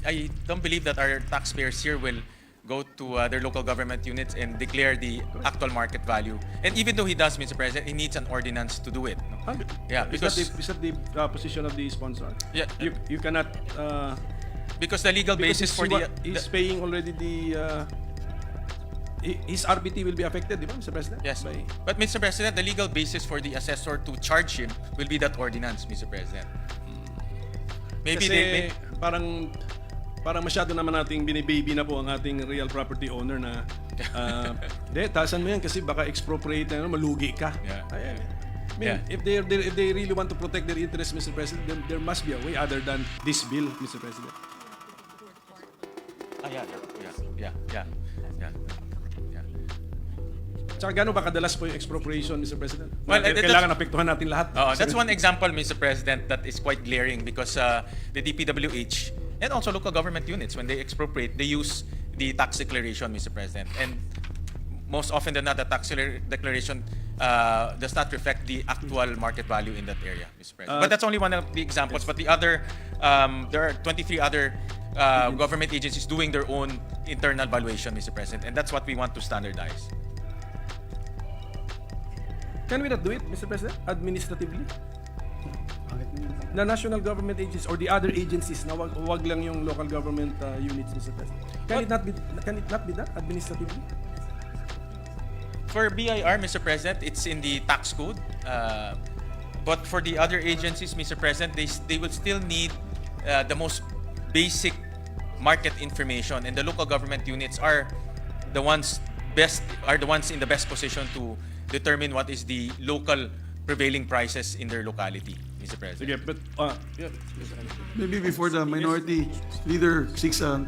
I don't believe that our taxpayers here will go to their local government units and declare the actual market value. And even though he does, Mr. President, he needs an ordinance to do it. No? Yeah, because is that the position of the sponsor? Yeah. You cannot because the legal basis for he's paying already the his RPT will be affected, di ba, Mr. President? Yes, By- but Mr. President, the legal basis for the assessor to charge him will be that ordinance, Mr. President. Maybe Kasi parang parang masyado naman nating binibaby na po ang ating real property owner na hindi, taasan mo yan kasi baka expropriate na, malugi ka. Yeah. I mean, if they really want to protect their interests, Mr. President, then there must be a way other than this bill, Mr. President. Yeah. Tsaka gano'n ba kadalas po yung expropriation, Mr. President? Well, Kailangan apektuhan natin lahat. That's one example, Mr. President, that is quite glaring because the DPWH and also local government units, when they expropriate, they use the tax declaration, Mr. President. And most often than not, the tax declaration does not reflect the actual market value in that area, Mr. President. But that's only one of the examples. But the other, there are 23 other government agencies doing their own internal valuation, Mr. President. And that's what we want to standardize. Can we not do it, Mr. President, administratively? The national government agencies or the other agencies na wag lang yung local government units, Mr. President. Can it not be done administratively? For BIR, Mr. President, it's in the tax code. But for the other agencies, Mr. President, they will still need the most basic market information, and the local government units are the ones in the best position to determine what is the local prevailing prices in their locality, Mr. President. Sige, but yeah. Maybe before the minority leader seeks a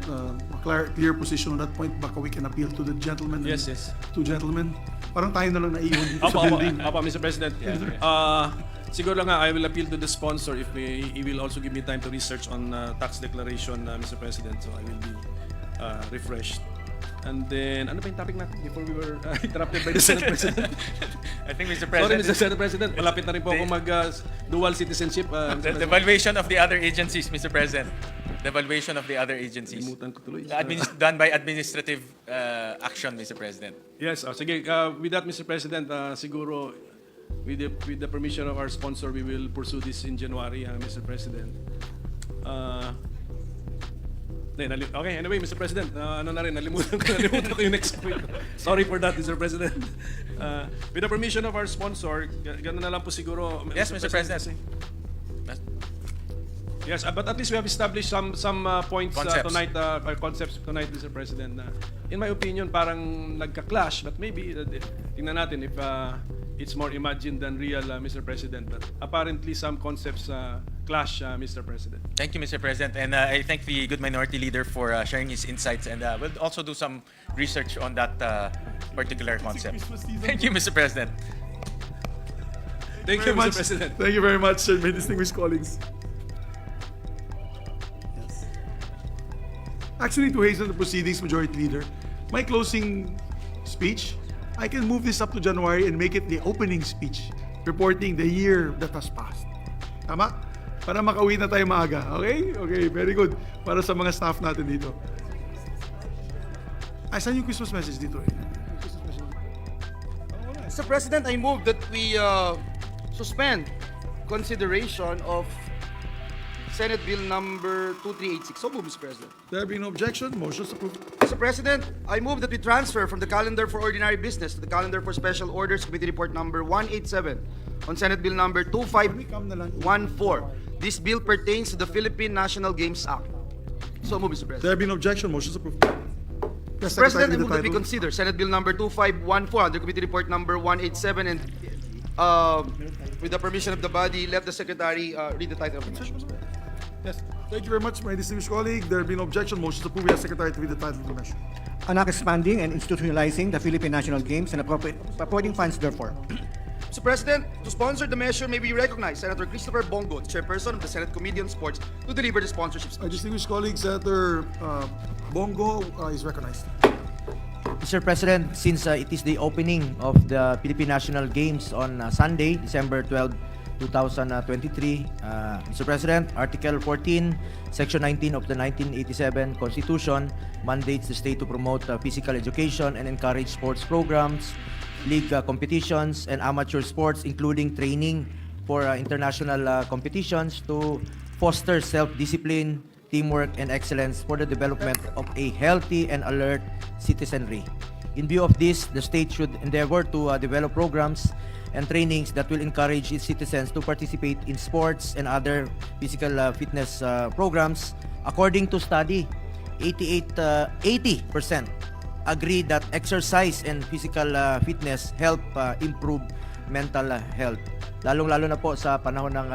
clear position on that point, baka we can appeal to the gentleman. Yes. Two gentlemen. Parang tayo na lang naiwan dito sa Opo, building. Mr. President. Siguro nga, I will appeal to the sponsor if he will also give me time to research on tax declaration, Mr. President. So I will be refreshed. And then, ano pa yung topic natin before we were interrupted by the Senate President? I think, Mr. Sorry, President, Mr. Senate President. Malapit na rin po ako mag-dual citizenship. Mr. the President. valuation of the other agencies, Mr. President. The valuation of the other agencies. Limutan ko tuloy. Done by administrative action, Mr. President. Yes, sige. With that, Mr. President, siguro with the permission of our sponsor, we will pursue this in January, Mr. President. Okay, anyway, Mr. President, nalimutan ko yung next point. Sorry for that, Mr. President. With the permission of our sponsor, gano'n na lang po siguro. Yes, Mr. President. Yes, but at least we have established some points Concepts. tonight, concepts tonight, Mr. President. In my opinion, parang nagka-clash, but maybe tingnan natin if it's more imagined than real, Mr. President. But apparently, some concepts clash, Mr. President. Thank you, Mr. President. And I thank the good minority leader for sharing his insights. And we'll also do some research on that particular concept. Thank you, Mr. President. Thank you, Mr. President. Thank you very much, sir, my distinguished colleagues. Actually, to hasten the proceedings, Majority Leader, my closing speech, I can move this up to January and make it the opening speech, reporting the year that has passed. Tama? Para makauwi na tayo maaga. Okay? Okay, very good. Para sa mga staff natin dito. Ay, saan yung Christmas message dito eh? Mr. President, I move that we suspend consideration of Senate Bill number 2386. So move, Mr. President. There being no objection, motion's approved. Mr. President, I move that we transfer from the calendar for ordinary business to the calendar for special orders Committee Report number 187 on Senate Bill number 2514. This bill pertains to the Philippine National Games Act. So move, Mr. President. There being no objection, motion's approved. Yes, Mr. President, I Secretary, move that we the title. consider Senate Bill number 2514 under Committee Report number 187 and with the permission of the body, let the Secretary read the title of the measure. Yes. Thank you very much, my distinguished colleague. There being no objection, motion's approved. Yes, Secretary, to read the title of the measure. An act expanding and institutionalizing the Philippine National Games and appropriating funds therefore. Mr. President, to sponsor the measure, may we recognize Senator Christopher Bongo, Chairperson of the Senate Committee on Sports, to deliver the sponsorship speech. My distinguished colleague, Senator Bongo, is recognized. Mr. President, since it is the opening of the Philippine National Games on Sunday, December 12, 2023, Mr. President, Article 14, Section 19 of the 1987 Constitution mandates the state to promote physical education and encourage sports programs, league competitions, and amateur sports, including training for international competitions to foster self-discipline, teamwork, and excellence for the development of a healthy and alert citizenry. In view of this, the state should endeavor to develop programs and trainings that will encourage its citizens to participate in sports and other physical fitness programs. According to study 80% agree that exercise and physical fitness help improve mental health. Lalong-lalo na po sa panahon ng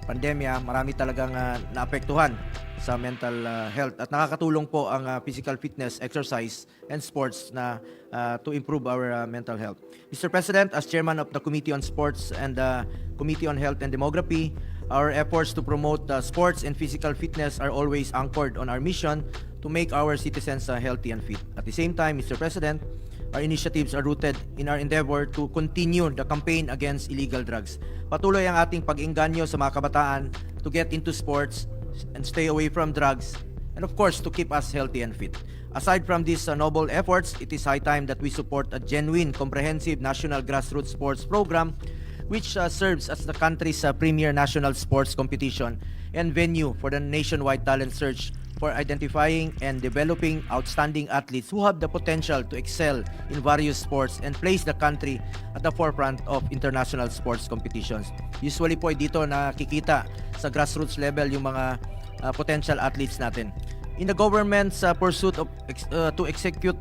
pandemya, marami talagang naapektuhan sa mental health at nakakatulong po ang physical fitness, exercise, and sports na to improve our mental health. Mr. President, as chairman of the Committee on Sports and the Committee on Health and Demography, our efforts to promote sports and physical fitness are always anchored on our mission to make our citizens healthy and fit. At the same time, Mr. President, our initiatives are rooted in our endeavor to continue the campaign against illegal drugs. Patuloy ang ating pag-engganyo sa mga kabataan to get into sports and stay away from drugs, and of course, to keep us healthy and fit. Aside from these noble efforts, it is high time that we support a genuine, comprehensive national grassroots sports program which serves as the country's premier national sports competition and venue for the nationwide talent search for identifying and developing outstanding athletes who have the potential to excel in various sports and place the country at the forefront of international sports competitions. Usually po dito nakikita sa grassroots level yung mga potential athletes natin. In the government's pursuit of to execute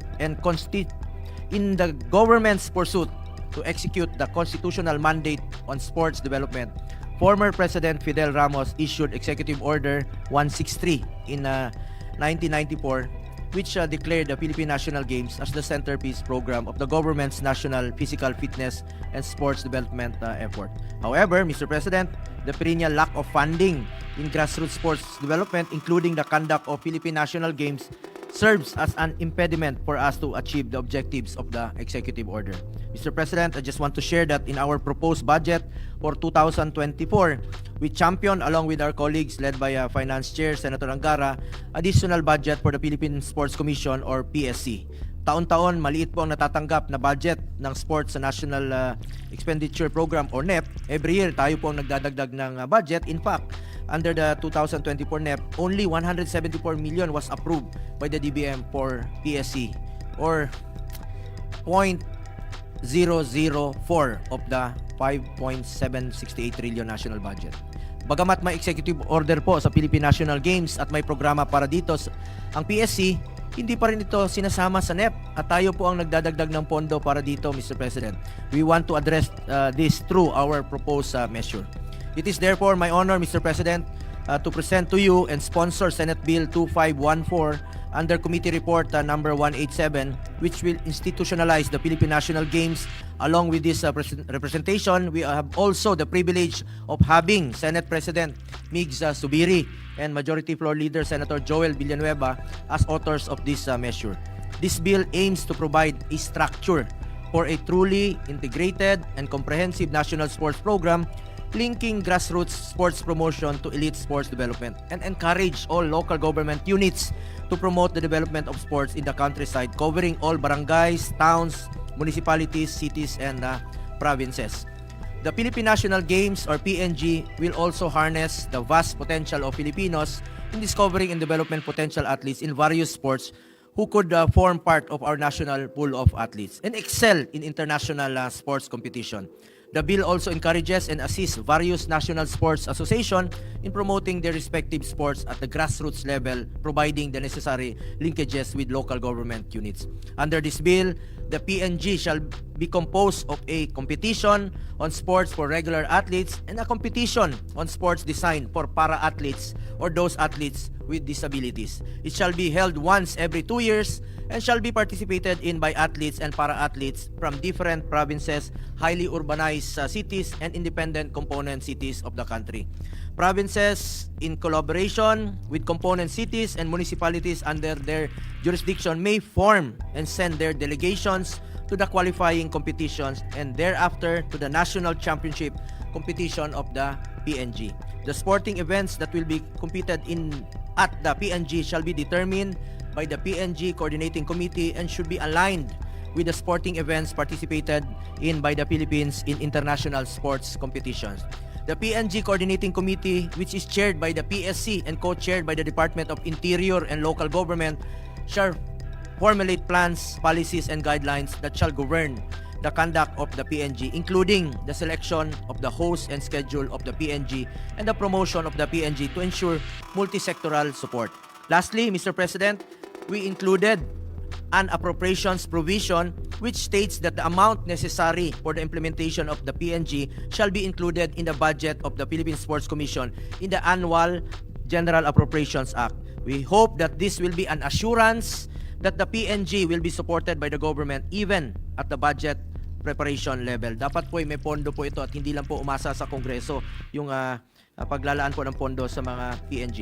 the constitutional mandate on sports development, former President Fidel Ramos issued Executive Order 163 in 1994, which declared the Philippine National Games as the centerpiece program of the government's national physical fitness and sports development effort. However, Mr. President, the perennial lack of funding in grassroots sports development, including the conduct of Philippine National Games, serves as an impediment for us to achieve the objectives of the executive order. Mr. President, I just want to share that in our proposed budget for 2024, we championed along with our colleagues led by Finance Chair Senator Angara, additional budget for the Philippine Sports Commission or PSC. Taon-taon, maliit po ang natatanggap na budget ng Sports National Expenditure Program or NEP. Every year, tayo po ang nagdadagdag ng budget. In fact, under the 2024 NEP, only 174 million was approved by the DBM for PSC or 0.004 of the 5.768 trillion national budget. Bagamat may executive order po sa Philippine National Games at may programa para dito ang PSC, hindi pa rin ito sinasama sa NEP at tayo po ang nagdadagdag ng pondo para dito, Mr. President. We want to address this through our proposed measure. It is therefore my honor, Mr. President, to present to you and sponsor Senate Bill 2514 under Committee Report number 187, which will institutionalize the Philippine National Games. Along with this representation, we have also the privilege of having Senate President Migs Subiri and Majority Floor Leader Senator Joel Villanueva as authors of this measure. This bill aims to provide a structure for a truly integrated and comprehensive national sports program linking grassroots sports promotion to elite sports development and encourage all local government units to promote the development of sports in the countryside, covering all barangays, towns, municipalities, cities, and provinces. The Philippine National Games or PNG will also harness the vast potential of Filipinos in discovering and development potential athletes in various sports who could form part of our national pool of athletes and excel in international sports competition. The bill also encourages and assists various national sports associations in promoting their respective sports at the grassroots level, providing the necessary linkages with local government units. Under this bill, the PNG shall be composed of a competition on sports for regular athletes and a competition on sports designed for para-athletes or those athletes with disabilities. It shall be held once every 2 years and shall be participated in by athletes and para-athletes from different provinces, highly urbanized cities, and independent component cities of the country. Provinces, in collaboration with component cities and municipalities under their jurisdiction, may form and send their delegations to the qualifying competitions and thereafter to the national championship competition of the PNG. The sporting events that will be competed in at the PNG shall be determined by the PNG Coordinating Committee and should be aligned with the sporting events participated in by the Philippines in international sports competitions. The PNG Coordinating Committee, which is chaired by the PSC and co-chaired by the Department of Interior and Local Government, shall formulate plans, policies, and guidelines that shall govern the conduct of the PNG, including the selection of the host and schedule of the PNG and the promotion of the PNG to ensure multi-sectoral support. Lastly, Mr. President, we included an appropriations provision which states that the amount necessary for the implementation of the PNG shall be included in the budget of the Philippine Sports Commission in the annual General Appropriations Act. We hope that this will be an assurance that the PNG will be supported by the government even at the budget preparation level. Dapat po ay may pondo po ito at hindi lang po umasa sa Kongreso yung paglalaan po ng pondo sa mga PNG.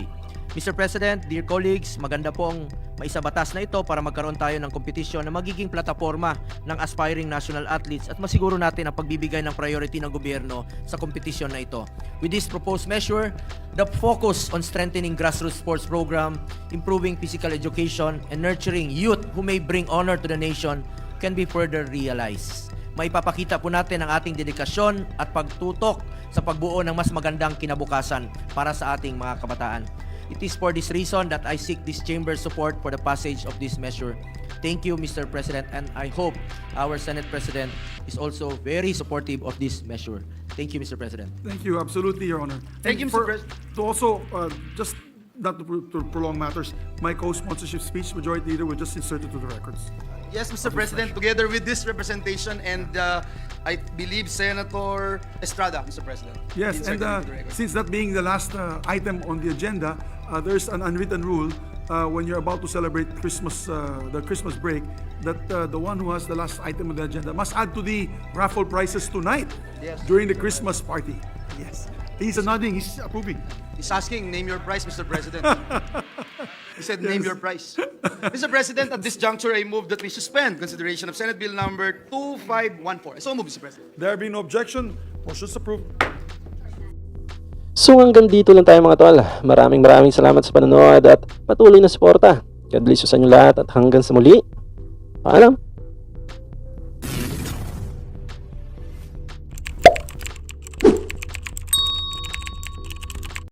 Mr. President, dear colleagues, maganda pong maisabatas na ito para magkaroon tayo ng kompetisyon na magiging plataforma ng aspiring national athletes at masiguro natin ang pagbibigay ng priority ng gobyerno sa kompetisyon na ito. With this proposed measure, the focus on strengthening grassroots sports program, improving physical education, and nurturing youth who may bring honor to the nation can be further realized. Maipapakita po natin ang ating dedikasyon at pagtutok sa pagbuo ng mas magandang kinabukasan para sa ating mga kabataan. It is for this reason that I seek this chamber's support for the passage of this measure. Thank you, Mr. President, and I hope our Senate President is also very supportive of this measure. Thank you, Mr. President. Thank you, absolutely, Your Honor. Thank you, Mr. President. To also, just not to prolong matters, my co-sponsorship speech, Majority Leader, will just insert it to the records. Yes, Mr. President, together with this representation and I believe Senator Estrada, Mr. President. Yes, and Insert it into the record. since that being the last item on the agenda, there's an unwritten rule when you're about to celebrate Christmas, the Christmas break, that the one who has the last item on the agenda must add to the raffle prizes tonight during the Christmas party. Yes, he's nodding, he's approving. He's asking, name your price, Mr. President. He said, name your price. Mr. President, at this juncture, I move that we suspend consideration of Senate Bill number 2514. So move, Mr. President. There being no objection, motion is approved. So hanggang dito lang tayo mga tol. Maraming salamat sa panonood at patuloy na suporta. God bless you sa inyo lahat at hanggang sa muli. Paalam!